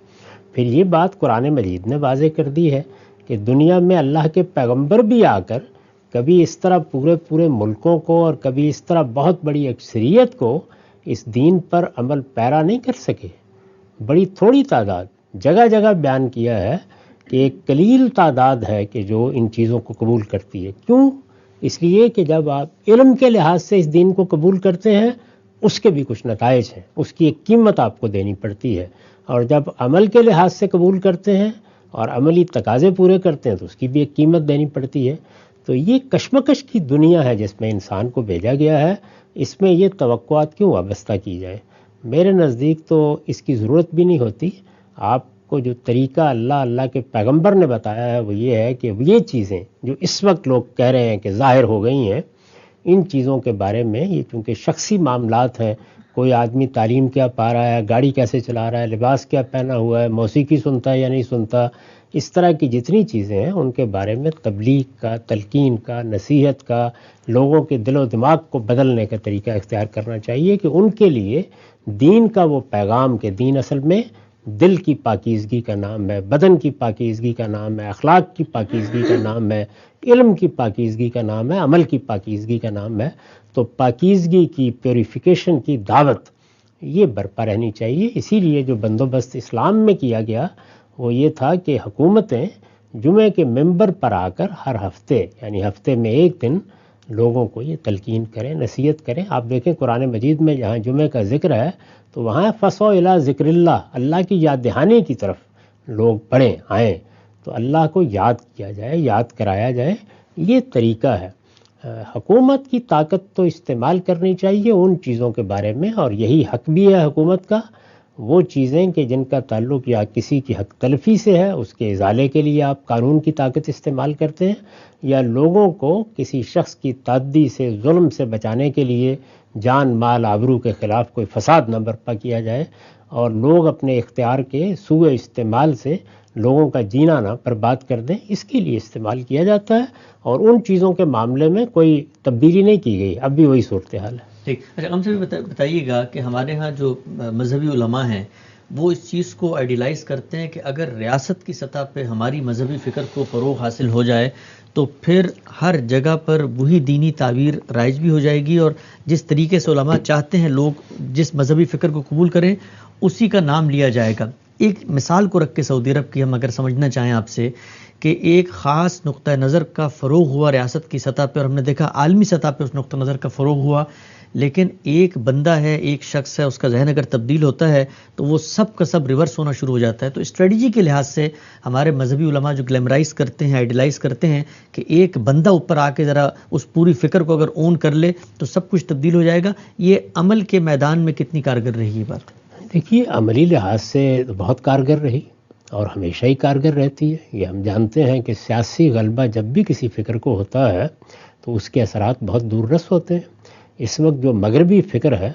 [SPEAKER 2] پھر یہ بات قرآن مجید نے واضح کر دی ہے کہ دنیا میں اللہ کے پیغمبر بھی آ کر کبھی اس طرح پورے ملکوں کو اور کبھی اس طرح بہت بڑی اکثریت کو اس دین پر عمل پیرا نہیں کر سکے. بڑی تھوڑی تعداد، جگہ جگہ بیان کیا ہے کہ ایک قلیل تعداد ہے کہ جو ان چیزوں کو قبول کرتی ہے. کیوں؟ اس لیے کہ جب آپ علم کے لحاظ سے اس دین کو قبول کرتے ہیں اس کے بھی کچھ نتائج ہیں، اس کی ایک قیمت آپ کو دینی پڑتی ہے. اور جب عمل کے لحاظ سے قبول کرتے ہیں اور عملی تقاضے پورے کرتے ہیں تو اس کی بھی ایک قیمت دینی پڑتی ہے. تو یہ کشمکش کی دنیا ہے جس میں انسان کو بھیجا گیا ہے. اس میں یہ توقعات کیوں وابستہ کی جائے؟ میرے نزدیک تو اس کی ضرورت بھی نہیں ہوتی. آپ کو جو طریقہ اللہ کے پیغمبر نے بتایا ہے وہ یہ ہے کہ یہ چیزیں جو اس وقت لوگ کہہ رہے ہیں کہ ظاہر ہو گئی ہیں، ان چیزوں کے بارے میں، یہ چونکہ شخصی معاملات ہیں، کوئی آدمی تعلیم کیا پا رہا ہے، گاڑی کیسے چلا رہا ہے، لباس کیا پہنا ہوا ہے، موسیقی سنتا ہے یا نہیں سنتا، اس طرح کی جتنی چیزیں ہیں ان کے بارے میں تبلیغ کا، تلقین کا، نصیحت کا، لوگوں کے دل و دماغ کو بدلنے کا طریقہ اختیار کرنا چاہیے کہ ان کے لیے دین کا وہ پیغام کہ دین اصل میں دل کی پاکیزگی کا نام ہے، بدن کی پاکیزگی کا نام ہے، اخلاق کی پاکیزگی کا نام ہے، علم کی پاکیزگی کا نام ہے، عمل کی پاکیزگی کا نام ہے. تو پاکیزگی کی، پیوریفیکیشن کی دعوت یہ برپا رہنی چاہیے. اسی لیے جو بندوبست اسلام میں کیا گیا وہ یہ تھا کہ حکومتیں جمعے کے ممبر پر آ کر ہر ہفتے، یعنی ہفتے میں ایک دن، لوگوں کو یہ تلقین کریں، نصیحت کریں. آپ دیکھیں قرآن مجید میں جہاں جمعے کا ذکر ہے تو وہاں فَسَوْا إِلَىٰ ذِكْرِ اللَّهِ، اللہ کی یاد دہانی کی طرف لوگ پڑھیں، آئیں، تو اللہ کو یاد کیا جائے، یاد کرایا جائے. یہ طریقہ ہے. حکومت کی طاقت تو استعمال کرنی چاہیے ان چیزوں کے بارے میں، اور یہی حق بھی ہے حکومت کا. وہ چیزیں کہ جن کا تعلق یا کسی کی حق تلفی سے ہے اس کے ازالے کے لیے آپ قانون کی طاقت استعمال کرتے ہیں، یا لوگوں کو کسی شخص کی تعدی سے، ظلم سے بچانے کے لیے جان مال آبرو کے خلاف کوئی فساد نہ برپا کیا جائے اور لوگ اپنے اختیار کے سوء استعمال سے لوگوں کا جینا نہ برباد کر دیں، اس کے لیے استعمال کیا جاتا ہے. اور ان چیزوں کے معاملے میں کوئی تبدیلی نہیں کی گئی، اب بھی وہی صورتحال ہے.
[SPEAKER 1] ٹھیک. اچھا، ہم سے بھی بتائیے گا کہ ہمارے ہاں جو مذہبی علماء ہیں وہ اس چیز کو آئیڈیلائز کرتے ہیں کہ اگر ریاست کی سطح پہ ہماری مذہبی فکر کو فروغ حاصل ہو جائے تو پھر ہر جگہ پر وہی دینی تعبیر رائج بھی ہو جائے گی، اور جس طریقے سے علماء چاہتے ہیں لوگ جس مذہبی فکر کو قبول کریں اسی کا نام لیا جائے گا۔ ایک مثال کو رکھ کے سعودی عرب کی ہم اگر سمجھنا چاہیں آپ سے کہ ایک خاص نقطہ نظر کا فروغ ہوا ریاست کی سطح پہ، اور ہم نے دیکھا عالمی سطح پہ اس نقطہ نظر کا فروغ ہوا، لیکن ایک بندہ ہے، ایک شخص ہے، اس کا ذہن اگر تبدیل ہوتا ہے تو وہ سب کا سب ریورس ہونا شروع ہو جاتا ہے۔ تو اسٹریٹجی کے لحاظ سے ہمارے مذہبی علماء جو گلیمرائز کرتے ہیں، آئیڈیلائز کرتے ہیں کہ ایک بندہ اوپر آ کے ذرا اس پوری فکر کو اگر اون کر لے تو سب کچھ تبدیل ہو جائے گا، یہ عمل کے میدان میں کتنی کارگر رہی یہ بات؟
[SPEAKER 2] دیکھیے، عملی لحاظ سے بہت کارگر رہی اور ہمیشہ ہی کارگر رہتی ہے۔ یہ ہم جانتے ہیں کہ سیاسی غلبہ جب بھی کسی فکر کو ہوتا ہے تو اس کے اثرات بہت دور رس ہوتے ہیں۔ اس وقت جو مغربی فکر ہے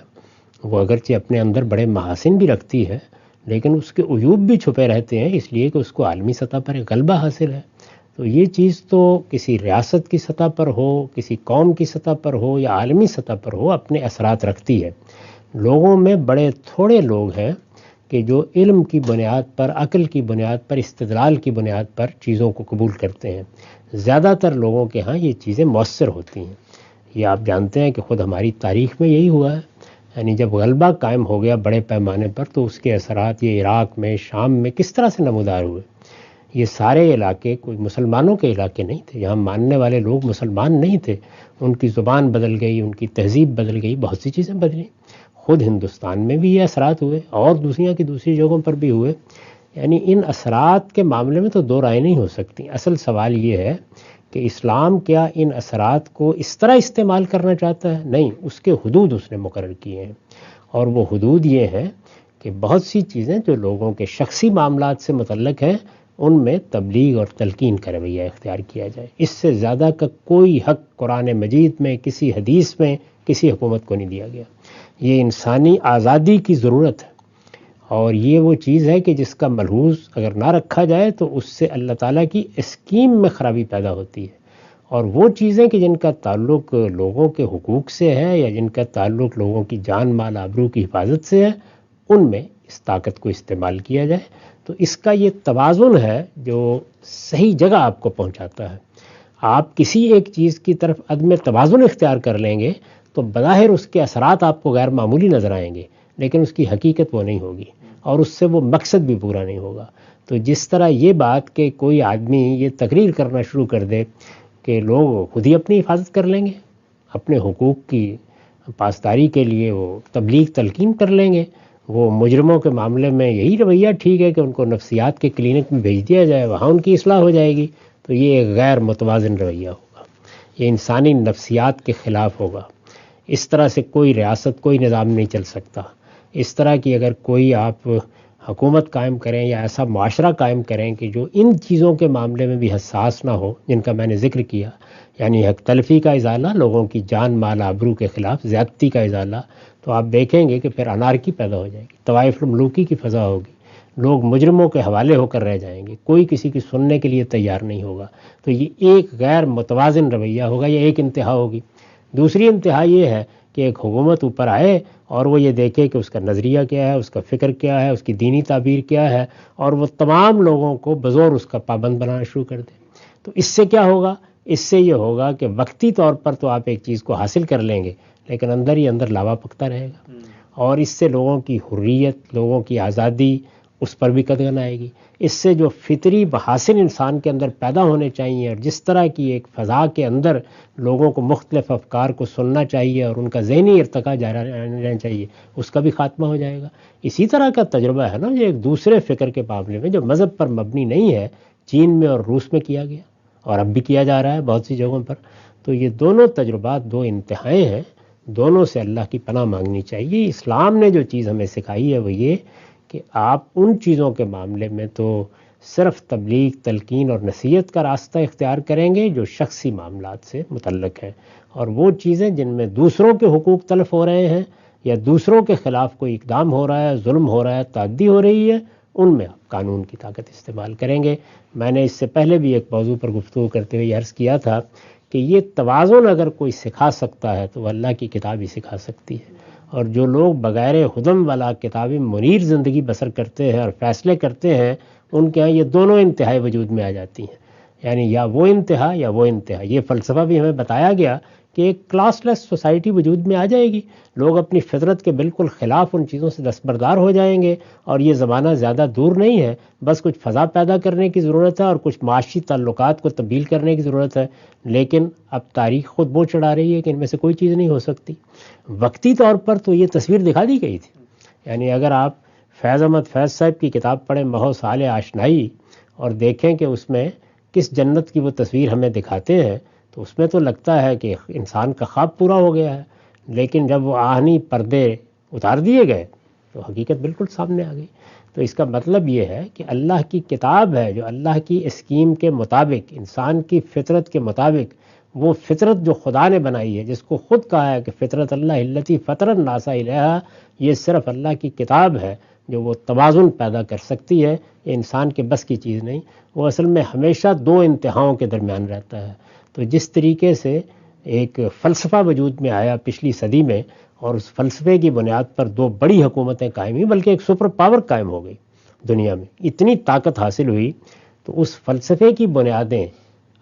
[SPEAKER 2] وہ اگرچہ اپنے اندر بڑے محاسن بھی رکھتی ہے، لیکن اس کے عیوب بھی چھپے رہتے ہیں، اس لیے کہ اس کو عالمی سطح پر ایک غلبہ حاصل ہے۔ تو یہ چیز تو کسی ریاست کی سطح پر ہو، کسی قوم کی سطح پر ہو یا عالمی سطح پر ہو، اپنے اثرات رکھتی ہے۔ لوگوں میں بڑے تھوڑے لوگ ہیں کہ جو علم کی بنیاد پر، عقل کی بنیاد پر، استدلال کی بنیاد پر چیزوں کو قبول کرتے ہیں۔ زیادہ تر لوگوں کے ہاں یہ چیزیں مؤثر ہوتی ہیں۔ یہ آپ جانتے ہیں کہ خود ہماری تاریخ میں یہی ہوا ہے، یعنی جب غلبہ قائم ہو گیا بڑے پیمانے پر تو اس کے اثرات یہ عراق میں، شام میں کس طرح سے نمودار ہوئے۔ یہ سارے علاقے کوئی مسلمانوں کے علاقے نہیں تھے، یہاں ماننے والے لوگ مسلمان نہیں تھے، ان کی زبان بدل گئی، ان کی تہذیب بدل گئی، بہت سی چیزیں بدلیں۔ خود ہندوستان میں بھی یہ اثرات ہوئے اور دنیا کی دوسری جگہوں پر بھی ہوئے۔ یعنی ان اثرات کے معاملے میں تو دو رائے نہیں ہو سکتی۔ اصل سوال یہ ہے کہ اسلام کیا ان اثرات کو اس طرح استعمال کرنا چاہتا ہے؟ نہیں، اس کے حدود اس نے مقرر کیے ہیں، اور وہ حدود یہ ہیں کہ بہت سی چیزیں جو لوگوں کے شخصی معاملات سے متعلق ہیں ان میں تبلیغ اور تلقین کا رویہ اختیار کیا جائے۔ اس سے زیادہ کا کوئی حق قرآن مجید میں، کسی حدیث میں، کسی حکومت کو نہیں دیا گیا۔ یہ انسانی آزادی کی ضرورت ہے، اور یہ وہ چیز ہے کہ جس کا ملحوظ اگر نہ رکھا جائے تو اس سے اللہ تعالیٰ کی اسکیم میں خرابی پیدا ہوتی ہے۔ اور وہ چیزیں کہ جن کا تعلق لوگوں کے حقوق سے ہے یا جن کا تعلق لوگوں کی جان مال آبرو کی حفاظت سے ہے، ان میں اس طاقت کو استعمال کیا جائے تو اس کا یہ توازن ہے جو صحیح جگہ آپ کو پہنچاتا ہے۔ آپ کسی ایک چیز کی طرف عدم توازن اختیار کر لیں گے تو بظاہر اس کے اثرات آپ کو غیر معمولی نظر آئیں گے، لیکن اس کی حقیقت وہ نہیں ہوگی اور اس سے وہ مقصد بھی پورا نہیں ہوگا۔ تو جس طرح یہ بات کہ کوئی آدمی یہ تقریر کرنا شروع کر دے کہ لوگ خود ہی اپنی حفاظت کر لیں گے، اپنے حقوق کی پاسداری کے لیے وہ تبلیغ تلقین کر لیں گے، وہ مجرموں کے معاملے میں یہی رویہ ٹھیک ہے کہ ان کو نفسیات کے کلینک میں بھیج دیا جائے، وہاں ان کی اصلاح ہو جائے گی، تو یہ ایک غیر متوازن رویہ ہوگا، یہ انسانی نفسیات کے خلاف ہوگا۔ اس طرح سے کوئی ریاست، کوئی نظام نہیں چل سکتا۔ اس طرح کی اگر کوئی آپ حکومت قائم کریں یا ایسا معاشرہ قائم کریں کہ جو ان چیزوں کے معاملے میں بھی حساس نہ ہو جن کا میں نے ذکر کیا، یعنی حق تلفی کا ازالہ، لوگوں کی جان مال آبرو کے خلاف زیادتی کا ازالہ، تو آپ دیکھیں گے کہ پھر انارکی پیدا ہو جائے گی، طوائف الملوکی کی فضا ہوگی، لوگ مجرموں کے حوالے ہو کر رہ جائیں گے، کوئی کسی کی سننے کے لیے تیار نہیں ہوگا۔ تو یہ ایک غیر متوازن رویہ ہوگا، یہ ایک انتہا ہوگی۔ دوسری انتہا یہ ہے کہ ایک حکومت اوپر آئے اور وہ یہ دیکھے کہ اس کا نظریہ کیا ہے، اس کا فکر کیا ہے، اس کی دینی تعبیر کیا ہے، اور وہ تمام لوگوں کو بزور اس کا پابند بنانا شروع کر دے۔ تو اس سے کیا ہوگا؟ اس سے یہ ہوگا کہ وقتی طور پر تو آپ ایک چیز کو حاصل کر لیں گے، لیکن اندر ہی اندر لاوا پکتا رہے گا، اور اس سے لوگوں کی حریت، لوگوں کی آزادی، اس پر بھی قدغن آئے گی۔ اس سے جو فطری محاسن انسان کے اندر پیدا ہونے چاہیے اور جس طرح کی ایک فضا کے اندر لوگوں کو مختلف افکار کو سننا چاہیے اور ان کا ذہنی ارتقاء جاری رہنا چاہیے، اس کا بھی خاتمہ ہو جائے گا۔ اسی طرح کا تجربہ ہے نا یہ ایک دوسرے فکر کے معاملے میں جو مذہب پر مبنی نہیں ہے، چین میں اور روس میں کیا گیا اور اب بھی کیا جا رہا ہے بہت سی جگہوں پر۔ تو یہ دونوں تجربات دو انتہائیں ہیں، دونوں سے اللہ کی پناہ مانگنی چاہیے۔ اسلام نے جو چیز ہمیں سکھائی ہے وہ یہ کہ آپ ان چیزوں کے معاملے میں تو صرف تبلیغ، تلقین اور نصیحت کا راستہ اختیار کریں گے جو شخصی معاملات سے متعلق ہیں، اور وہ چیزیں جن میں دوسروں کے حقوق تلف ہو رہے ہیں یا دوسروں کے خلاف کوئی اقدام ہو رہا ہے، ظلم ہو رہا ہے، تعدی ہو رہی ہے، ان میں آپ قانون کی طاقت استعمال کریں گے۔ میں نے اس سے پہلے بھی ایک موضوع پر گفتگو کرتے ہوئے عرض کیا تھا کہ یہ توازن اگر کوئی سکھا سکتا ہے تو وہ اللہ کی کتاب ہی سکھا سکتی ہے، اور جو لوگ بغیر ہدم والا کتاب منیر زندگی بسر کرتے ہیں اور فیصلے کرتے ہیں، ان کے ہاں یہ دونوں انتہائی وجود میں آ جاتی ہیں، یعنی یا وہ انتہا یا وہ انتہا۔ یہ فلسفہ بھی ہمیں بتایا گیا کہ ایک کلاس لیس سوسائٹی وجود میں آ جائے گی، لوگ اپنی فطرت کے بالکل خلاف ان چیزوں سے دستبردار ہو جائیں گے، اور یہ زمانہ زیادہ دور نہیں ہے، بس کچھ فضا پیدا کرنے کی ضرورت ہے اور کچھ معاشی تعلقات کو تبدیل کرنے کی ضرورت ہے۔ لیکن اب تاریخ خود بو چڑھا رہی ہے کہ ان میں سے کوئی چیز نہیں ہو سکتی۔ وقتی طور پر تو یہ تصویر دکھا دی گئی تھی، یعنی اگر آپ فیض احمد فیض صاحب کی کتاب پڑھیں مہو سال آشنائی، اور دیکھیں کہ اس میں کس جنت کی وہ تصویر ہمیں دکھاتے ہیں، تو اس میں تو لگتا ہے کہ انسان کا خواب پورا ہو گیا ہے، لیکن جب وہ آہنی پردے اتار دیے گئے تو حقیقت بالکل سامنے آ گئی۔ تو اس کا مطلب یہ ہے کہ اللہ کی کتاب ہے جو اللہ کی اسکیم کے مطابق، انسان کی فطرت کے مطابق، وہ فطرت جو خدا نے بنائی ہے، جس کو خود کہا ہے کہ فطرت اللہ التی فطر الناس علیہا، یہ صرف اللہ کی کتاب ہے جو وہ توازن پیدا کر سکتی ہے، یہ انسان کے بس کی چیز نہیں۔ وہ اصل میں ہمیشہ دو انتہاؤں کے درمیان رہتا ہے۔ تو جس طریقے سے ایک فلسفہ وجود میں آیا پچھلی صدی میں، اور اس فلسفے کی بنیاد پر دو بڑی حکومتیں قائم ہوئی، بلکہ ایک سپر پاور قائم ہو گئی دنیا میں، اتنی طاقت حاصل ہوئی، تو اس فلسفے کی بنیادیں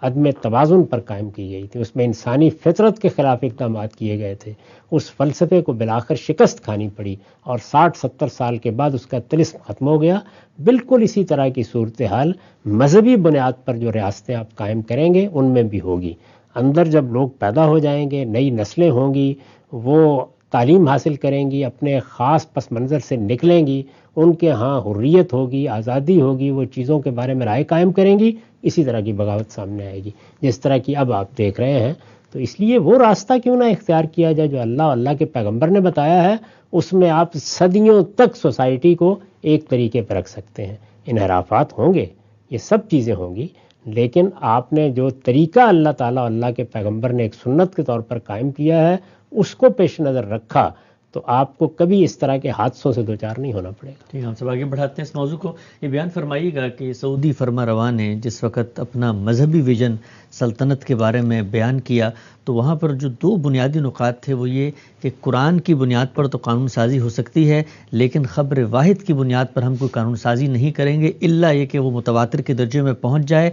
[SPEAKER 2] عدم توازن پر قائم کی گئی تھی، اس میں انسانی فطرت کے خلاف اقدامات کیے گئے تھے، اس فلسفے کو بالآخر شکست کھانی پڑی، اور 60-70 سال کے بعد اس کا طلسم ختم ہو گیا۔ بالکل اسی طرح کی صورتحال مذہبی بنیاد پر جو ریاستیں آپ قائم کریں گے ان میں بھی ہوگی۔ اندر جب لوگ پیدا ہو جائیں گے، نئی نسلیں ہوں گی، وہ تعلیم حاصل کریں گی، اپنے خاص پس منظر سے نکلیں گی، ان کے ہاں حریت ہوگی، آزادی ہوگی، وہ چیزوں کے بارے میں رائے قائم کریں گی، اسی طرح کی بغاوت سامنے آئے گی جس طرح کی اب آپ دیکھ رہے ہیں۔ تو اس لیے وہ راستہ کیوں نہ اختیار کیا جائے جو اللہ اللہ کے پیغمبر نے بتایا ہے، اس میں آپ صدیوں تک سوسائٹی کو ایک طریقے پر رکھ سکتے ہیں۔ انحرافات ہوں گے، یہ سب چیزیں ہوں گی، لیکن آپ نے جو طریقہ اللہ تعالیٰ اللہ کے پیغمبر نے ایک سنت کے طور پر قائم کیا ہے، اس کو پیش نظر رکھا تو آپ کو کبھی اس طرح کے حادثوں سے دوچار نہیں ہونا پڑے گا۔
[SPEAKER 1] ٹھیک ہے، ہم سب آگے بڑھاتے ہیں اس موضوع کو۔ یہ بیان فرمائیے گا کہ سعودی فرما رواں نے جس وقت اپنا مذہبی ویژن سلطنت کے بارے میں بیان کیا، تو وہاں پر جو دو بنیادی نکات تھے وہ یہ کہ قرآن کی بنیاد پر تو قانون سازی ہو سکتی ہے، لیکن خبر واحد کی بنیاد پر ہم کوئی قانون سازی نہیں کریں گے الا یہ کہ وہ متواتر کے درجے میں پہنچ جائے۔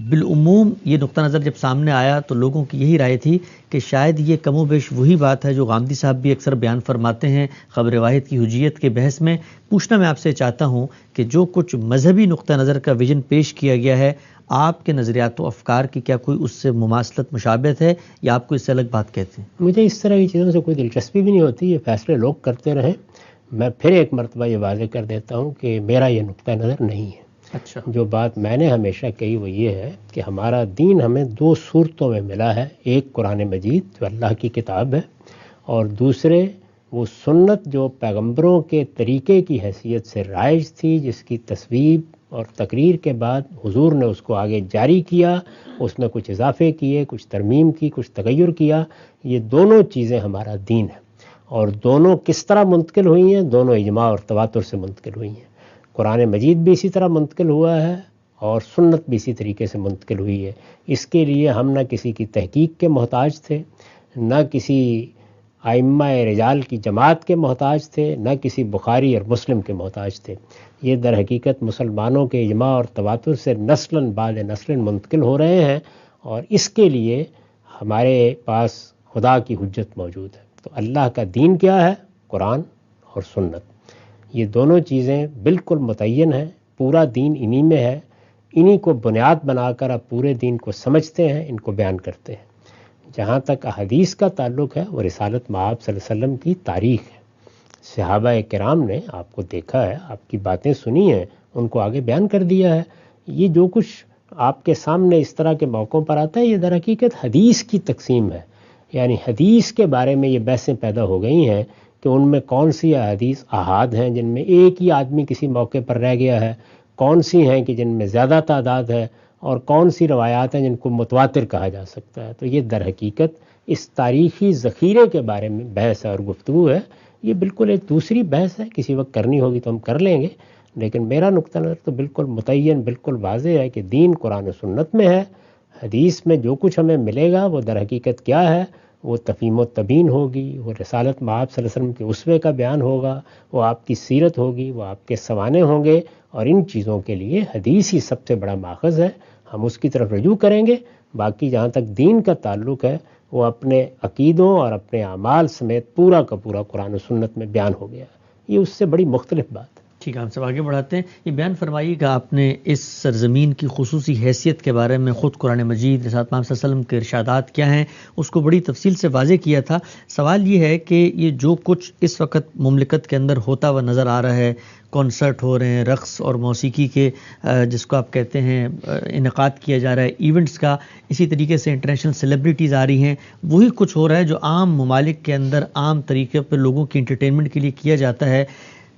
[SPEAKER 1] بالعموم یہ نقطہ نظر جب سامنے آیا تو لوگوں کی یہی رائے تھی کہ شاید یہ کم و بیش وہی بات ہے جو غامدی صاحب بھی اکثر بیان فرماتے ہیں خبر واحد کی حجیت کے بحث میں۔ پوچھنا میں آپ سے چاہتا ہوں کہ جو کچھ مذہبی نقطہ نظر کا ویژن پیش کیا گیا ہے، آپ کے نظریات و افکار کی کیا کوئی اس سے مماثلت مشابہت ہے یا آپ کو اس سے الگ بات کہتے ہیں؟
[SPEAKER 2] مجھے اس طرح کی چیزوں سے کوئی دلچسپی بھی نہیں ہوتی، یہ فیصلے لوگ کرتے رہیں۔ میں پھر ایک مرتبہ یہ واضح کر دیتا ہوں کہ میرا یہ نقطہ نظر نہیں ہے۔
[SPEAKER 1] اچھا،
[SPEAKER 2] جو بات میں نے ہمیشہ کہی وہ یہ ہے کہ ہمارا دین ہمیں دو صورتوں میں ملا ہے، ایک قرآن مجید جو اللہ کی کتاب ہے، اور دوسرے وہ سنت جو پیغمبروں کے طریقے کی حیثیت سے رائج تھی، جس کی تصویب اور تقریر کے بعد حضور نے اس کو آگے جاری کیا، اس میں کچھ اضافے کیے، کچھ ترمیم کی، کچھ تغیر کیا۔ یہ دونوں چیزیں ہمارا دین ہے، اور دونوں کس طرح منتقل ہوئی ہیں؟ دونوں اجماع اور تواتر سے منتقل ہوئی ہیں۔ قرآن مجید بھی اسی طرح منتقل ہوا ہے اور سنت بھی اسی طریقے سے منتقل ہوئی ہے۔ اس کے لیے ہم نہ کسی کی تحقیق کے محتاج تھے، نہ کسی ائمہ رجال کی جماعت کے محتاج تھے، نہ کسی بخاری اور مسلم کے محتاج تھے۔ یہ در حقیقت مسلمانوں کے اجماع اور تواتر سے نسلاً بعد نسلاً منتقل ہو رہے ہیں، اور اس کے لیے ہمارے پاس خدا کی حجت موجود ہے۔ تو اللہ کا دین کیا ہے؟ قرآن اور سنت، یہ دونوں چیزیں بالکل متعین ہیں، پورا دین انہی میں ہے، انہی کو بنیاد بنا کر آپ پورے دین کو سمجھتے ہیں، ان کو بیان کرتے ہیں۔ جہاں تک احادیث کا تعلق ہے، وہ رسالت مآب صلی اللہ علیہ وسلم کی تاریخ ہے۔ صحابہ کرام نے آپ کو دیکھا ہے، آپ کی باتیں سنی ہیں، ان کو آگے بیان کر دیا ہے۔ یہ جو کچھ آپ کے سامنے اس طرح کے موقعوں پر آتا ہے، یہ در حقیقت حدیث کی تقسیم ہے، یعنی حدیث کے بارے میں یہ بحثیں پیدا ہو گئی ہیں کہ ان میں کون سی احادیث احاد ہیں جن میں ایک ہی آدمی کسی موقع پر رہ گیا ہے، کون سی ہیں کہ جن میں زیادہ تعداد ہے، اور کون سی روایات ہیں جن کو متواتر کہا جا سکتا ہے۔ تو یہ در حقیقت اس تاریخی ذخیرے کے بارے میں بحث اور گفتگو ہے۔ یہ بالکل ایک دوسری بحث ہے، کسی وقت کرنی ہوگی تو ہم کر لیں گے، لیکن میرا نقطہ نظر تو بالکل متعین، بالکل واضح ہے کہ دین قرآن و سنت میں ہے۔ حدیث میں جو کچھ ہمیں ملے گا وہ در حقیقت کیا ہے؟ وہ تفہیم و تبین ہوگی، وہ رسالت مآب صلی اللہ علیہ وسلم کے اسوے کا بیان ہوگا، وہ آپ کی سیرت ہوگی، وہ آپ کے سوانح ہوں گے، اور ان چیزوں کے لیے حدیث ہی سب سے بڑا ماخذ ہے، ہم اس کی طرف رجوع کریں گے۔ باقی جہاں تک دین کا تعلق ہے وہ اپنے عقیدوں اور اپنے اعمال سمیت پورا کا پورا قرآن و سنت میں بیان ہو گیا، یہ اس سے بڑی مختلف بات ہے۔
[SPEAKER 1] ٹھیک ہے، ہم سب آگے بڑھاتے ہیں۔ یہ بیان فرمائیے کہ آپ نے اس سرزمین کی خصوصی حیثیت کے بارے میں خود قرآن مجید، رسالت محمد صلی اللہ علیہ وسلم کے ارشادات کیا ہیں، اس کو بڑی تفصیل سے واضح کیا تھا۔ سوال یہ ہے کہ یہ جو کچھ اس وقت مملکت کے اندر ہوتا ہوا نظر آ رہا ہے، کانسرٹ ہو رہے ہیں، رقص اور موسیقی کے جس کو آپ کہتے ہیں انعقاد کیا جا رہا ہے ایونٹس کا، اسی طریقے سے انٹرنیشنل سیلیبریٹیز آ رہی ہیں، وہی کچھ ہو رہا ہے جو عام ممالک کے اندر عام طریقے پر لوگوں کی انٹرٹینمنٹ کے لیے کیا جاتا ہے۔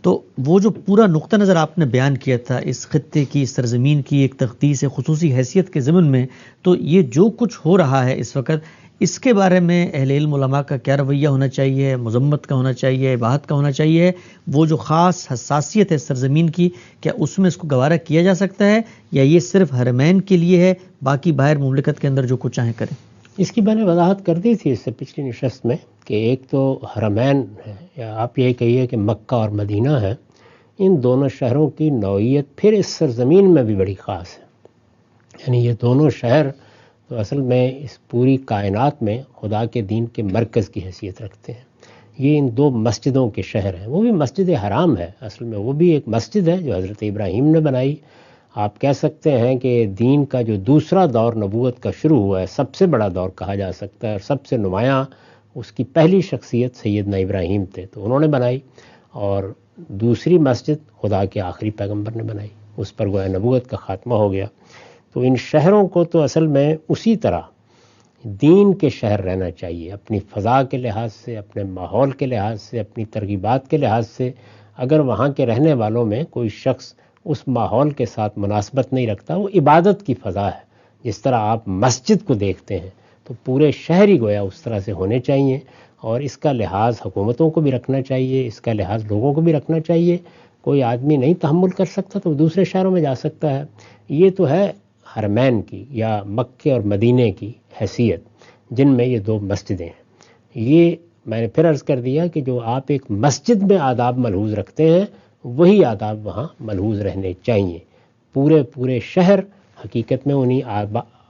[SPEAKER 1] تو وہ جو پورا نقطہ نظر آپ نے بیان کیا تھا اس خطے کی، اس سرزمین کی ایک تقدیس خصوصی حیثیت کے ضمن میں، تو یہ جو کچھ ہو رہا ہے اس وقت، اس کے بارے میں اہل علم علماء کا کیا رویہ ہونا چاہیے؟ مذمت کا ہونا چاہیے، اباحت کا ہونا چاہیے؟ وہ جو خاص حساسیت ہے سرزمین کی، کیا اس میں اس کو گوارا کیا جا سکتا ہے، یا یہ صرف حرمین کے لیے ہے، باقی باہر مملکت کے اندر جو کچھ چاہیں کریں؟
[SPEAKER 2] اس کی میں نے وضاحت کر دی تھی اس سے پچھلی نشست میں کہ ایک تو حرمین ہے، یا آپ یہ کہیے کہ مکہ اور مدینہ ہے، ان دونوں شہروں کی نوعیت پھر اس سرزمین میں بھی بڑی خاص ہے۔ یعنی یہ دونوں شہر تو اصل میں اس پوری کائنات میں خدا کے دین کے مرکز کی حیثیت رکھتے ہیں۔ یہ ان دو مسجدوں کے شہر ہیں، وہ بھی مسجد حرام ہے، اصل میں وہ بھی ایک مسجد ہے جو حضرت ابراہیم نے بنائی۔ آپ کہہ سکتے ہیں کہ دین کا جو دوسرا دور نبوت کا شروع ہوا ہے، سب سے بڑا دور کہا جا سکتا ہے، اور سب سے نمایاں اس کی پہلی شخصیت سیدنا ابراہیم تھے، تو انہوں نے بنائی، اور دوسری مسجد خدا کے آخری پیغمبر نے بنائی، اس پر گویا نبوت کا خاتمہ ہو گیا۔ تو ان شہروں کو تو اصل میں اسی طرح دین کے شہر رہنا چاہیے، اپنی فضا کے لحاظ سے، اپنے ماحول کے لحاظ سے، اپنی ترغیبات کے لحاظ سے۔ اگر وہاں کے رہنے والوں میں کوئی شخص اس ماحول کے ساتھ مناسبت نہیں رکھتا، وہ عبادت کی فضا ہے، جس طرح آپ مسجد کو دیکھتے ہیں تو پورے شہر ہی گویا اس طرح سے ہونے چاہیے، اور اس کا لحاظ حکومتوں کو بھی رکھنا چاہیے، اس کا لحاظ لوگوں کو بھی رکھنا چاہیے۔ کوئی آدمی نہیں تحمل کر سکتا تو وہ دوسرے شہروں میں جا سکتا ہے۔ یہ تو ہے حرمین کی یا مکے اور مدینے کی حیثیت، جن میں یہ دو مسجدیں ہیں۔ یہ میں نے پھر عرض کر دیا کہ جو آپ ایک مسجد میں آداب ملحوظ رکھتے ہیں، وہی آداب وہاں ملحوظ رہنے چاہیے۔ پورے شہر حقیقت میں انہی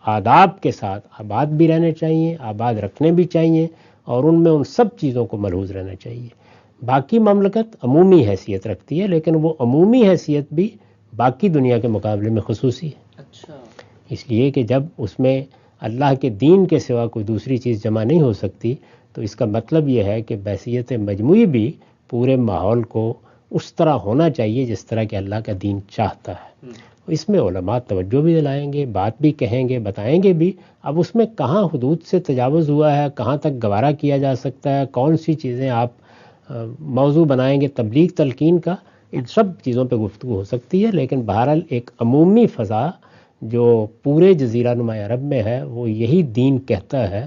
[SPEAKER 2] آداب کے ساتھ آباد بھی رہنے چاہیے، آباد رکھنے بھی چاہیے، اور ان میں ان سب چیزوں کو ملحوظ رہنا چاہیے۔ باقی مملکت عمومی حیثیت رکھتی ہے، لیکن وہ عمومی حیثیت بھی باقی دنیا کے مقابلے میں خصوصی ہے۔ اس لیے کہ جب اس میں اللہ کے دین کے سوا کوئی دوسری چیز جمع نہیں ہو سکتی، تو اس کا مطلب یہ ہے کہ بحیثیت مجموعی بھی پورے ماحول کو اس طرح ہونا چاہیے جس طرح کہ اللہ کا دین چاہتا ہے۔ اس میں علماء توجہ بھی دلائیں گے، بات بھی کہیں گے، بتائیں گے بھی۔ اب اس میں کہاں حدود سے تجاوز ہوا ہے، کہاں تک گوارا کیا جا سکتا ہے، کون سی چیزیں آپ موضوع بنائیں گے تبلیغ تلقین کا، ان سب چیزوں پہ گفتگو ہو سکتی ہے، لیکن بہرحال ایک عمومی فضا جو پورے جزیرہ نما عرب میں ہے، وہ یہی دین کہتا ہے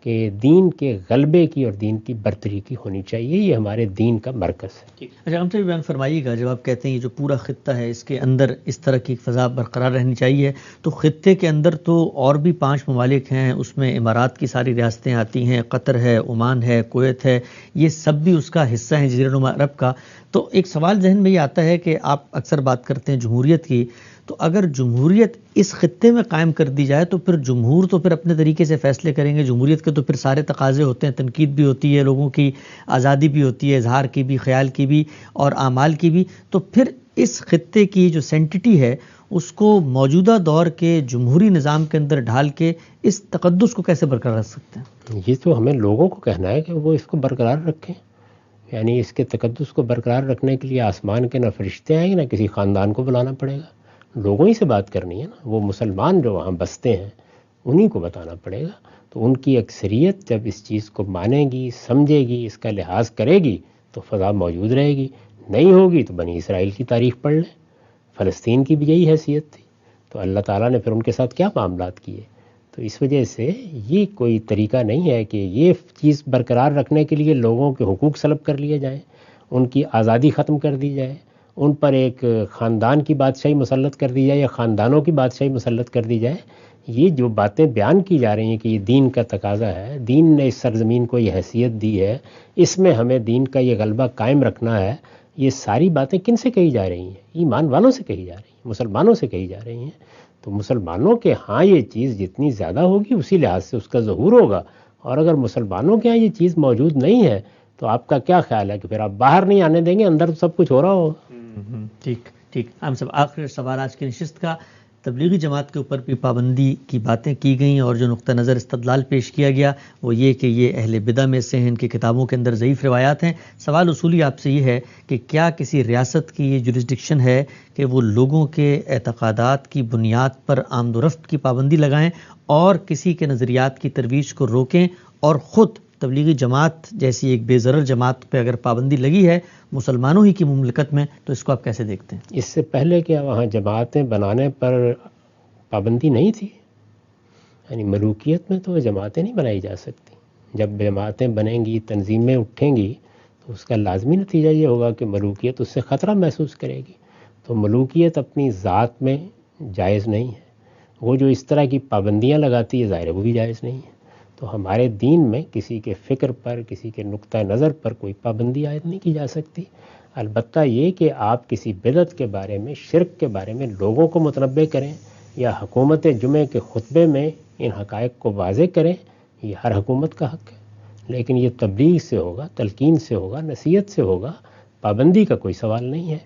[SPEAKER 2] کہ دین کے غلبے کی اور دین کی برتری کی ہونی چاہیے، یہ ہمارے دین کا مرکز ہے۔
[SPEAKER 1] اچھا، ہم سے بھی بیان فرمائیے گا، جب آپ کہتے ہیں یہ جو پورا خطہ ہے اس کے اندر اس طرح کی فضا برقرار رہنی چاہیے، تو خطے کے اندر تو اور بھی 5 ممالک ہیں، اس میں امارات کی ساری ریاستیں آتی ہیں، قطر ہے، عمان ہے، کویت ہے، یہ سب بھی اس کا حصہ ہیں جزیرہ نما عرب کا۔ تو ایک سوال ذہن میں یہ آتا ہے کہ آپ اکثر بات کرتے ہیں جمہوریت کی، تو اگر جمہوریت اس خطے میں قائم کر دی جائے تو پھر جمہور تو پھر اپنے طریقے سے فیصلے کریں گے، جمہوریت کے تو پھر سارے تقاضے ہوتے ہیں، تنقید بھی ہوتی ہے، لوگوں کی آزادی بھی ہوتی ہے، اظہار کی بھی، خیال کی بھی اور اعمال کی بھی، تو پھر اس خطے کی جو سینٹٹی ہے اس کو موجودہ دور کے جمہوری نظام کے اندر ڈھال کے اس تقدس کو کیسے برقرار رکھ سکتے ہیں؟
[SPEAKER 2] یہ تو ہمیں لوگوں کو کہنا ہے کہ وہ اس کو برقرار رکھیں، یعنی اس کے تقدس کو برقرار رکھنے کے لیے آسمان کے نہ فرشتے آئیں گے، نہ کسی خاندان کو بلانا پڑے گا، لوگوں ہی سے بات کرنی ہے نا۔ وہ مسلمان جو وہاں بستے ہیں انہی کو بتانا پڑے گا، تو ان کی اکثریت جب اس چیز کو مانے گی، سمجھے گی، اس کا لحاظ کرے گی تو فضا موجود رہے گی۔ نہیں ہوگی تو بنی اسرائیل کی تاریخ پڑھ لیں، فلسطین کی بھی یہی حیثیت تھی، تو اللہ تعالیٰ نے پھر ان کے ساتھ کیا معاملات کیے۔ تو اس وجہ سے یہ کوئی طریقہ نہیں ہے کہ یہ چیز برقرار رکھنے کے لیے لوگوں کے حقوق سلب کر لیے جائیں، ان کی آزادی ختم کر دی جائے، ان پر ایک خاندان کی بادشاہی مسلط کر دی جائے یا خاندانوں کی بادشاہی مسلط کر دی جائے۔ یہ جو باتیں بیان کی جا رہی ہیں کہ یہ دین کا تقاضا ہے، دین نے اس سرزمین کو یہ حیثیت دی ہے، اس میں ہمیں دین کا یہ غلبہ قائم رکھنا ہے، یہ ساری باتیں کن سے کہی جا رہی ہیں؟ ایمان والوں سے کہی جا رہی ہیں، مسلمانوں سے کہی جا رہی ہیں۔ تو مسلمانوں کے ہاں یہ چیز جتنی زیادہ ہوگی اسی لحاظ سے اس کا ظہور ہوگا، اور اگر مسلمانوں کے ہاں یہ چیز موجود نہیں ہے تو آپ کا کیا خیال ہے کہ پھر آپ باہر نہیں آنے دیں گے، اندر تو سب کچھ ہو رہا ہوگا۔
[SPEAKER 1] ٹھیک ہم سب آخری سوال آج کی نشست کا، تبلیغی جماعت کے اوپر بھی پابندی کی باتیں کی گئیں اور جو نقطہ نظر استدلال پیش کیا گیا وہ یہ کہ یہ اہل بدع میں سے ہیں، ان کی کتابوں کے اندر ضعیف روایات ہیں۔ سوال اصولی آپ سے یہ ہے کہ کیا کسی ریاست کی یہ جورسڈکشن ہے کہ وہ لوگوں کے اعتقادات کی بنیاد پر آمد و رفت کی پابندی لگائیں اور کسی کے نظریات کی ترویج کو روکیں، اور خود تبلیغی جماعت جیسی ایک بے ضرر جماعت پہ اگر پابندی لگی ہے مسلمانوں ہی کی مملکت میں تو اس کو آپ کیسے دیکھتے ہیں؟
[SPEAKER 2] اس سے پہلے کیا وہاں جماعتیں بنانے پر پابندی نہیں تھی؟ یعنی ملوکیت میں تو جماعتیں نہیں بنائی جا سکتی۔ جب جماعتیں بنیں گی، تنظیمیں اٹھیں گی، تو اس کا لازمی نتیجہ یہ ہوگا کہ ملوکیت اس سے خطرہ محسوس کرے گی۔ تو ملوکیت اپنی ذات میں جائز نہیں ہے، وہ جو اس طرح کی پابندیاں لگاتی ہے ظاہر ہے وہ بھی جائز نہیں ہے۔ تو ہمارے دین میں کسی کے فکر پر، کسی کے نقطہ نظر پر کوئی پابندی عائد نہیں کی جا سکتی، البتہ یہ کہ آپ کسی بدعت کے بارے میں، شرک کے بارے میں لوگوں کو متنبہ کریں یا حکومت جمعے کے خطبے میں ان حقائق کو واضح کریں، یہ ہر حکومت کا حق ہے، لیکن یہ تبلیغ سے ہوگا، تلقین سے ہوگا، نصیحت سے ہوگا، پابندی کا کوئی سوال نہیں ہے۔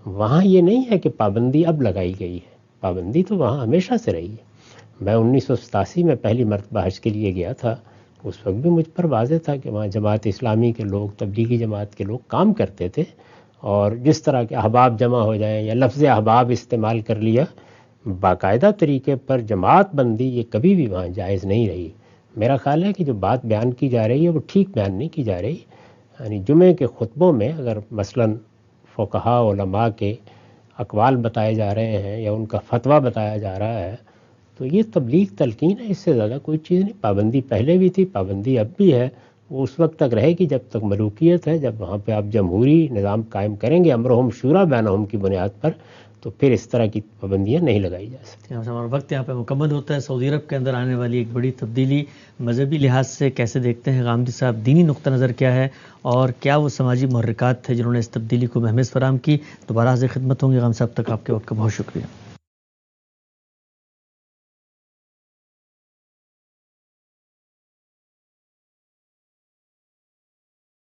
[SPEAKER 2] وہاں یہ نہیں ہے کہ پابندی اب لگائی گئی ہے، پابندی تو وہاں ہمیشہ سے رہی ہے۔ میں 1987 میں پہلی مرتبہ حج کے لیے گیا تھا، اس وقت بھی مجھ پر واضح تھا کہ وہاں جماعت اسلامی کے لوگ، تبلیغی جماعت کے لوگ کام کرتے تھے، اور جس طرح کے احباب جمع ہو جائیں یا لفظ احباب استعمال کر لیا، باقاعدہ طریقے پر جماعت بندی یہ کبھی بھی وہاں جائز نہیں رہی۔ میرا خیال ہے کہ جو بات بیان کی جا رہی ہے وہ ٹھیک بیان نہیں کی جا رہی۔ یعنی جمعے کے خطبوں میں اگر مثلاً فقہاء علماء کے اقوال بتائے جا رہے ہیں یا ان کا فتویٰ بتایا جا رہا ہے تو یہ تبلیغ تلقین ہے، اس سے زیادہ کوئی چیز نہیں۔ پابندی پہلے بھی تھی، پابندی اب بھی ہے، وہ اس وقت تک رہے گی جب تک ملوکیت ہے۔ جب وہاں پہ آپ جمہوری نظام قائم کریں گے امرہم شورا بینہم کی بنیاد پر، تو پھر اس طرح کی پابندیاں نہیں لگائی جا سکتی۔
[SPEAKER 1] ہمارا وقت یہاں پہ مکمل ہوتا ہے۔ سعودی عرب کے اندر آنے والی ایک بڑی تبدیلی مذہبی لحاظ سے کیسے دیکھتے ہیں غامدی صاحب؟ دینی نقطہ نظر کیا ہے اور کیا وہ سماجی محرکات تھے جنہوں نے اس تبدیلی کو مہمز فراہم کی؟ دوبارہ حاضر خدمت ہوں گے غام صاحب، تک آپ کے وقت کا بہت شکریہ۔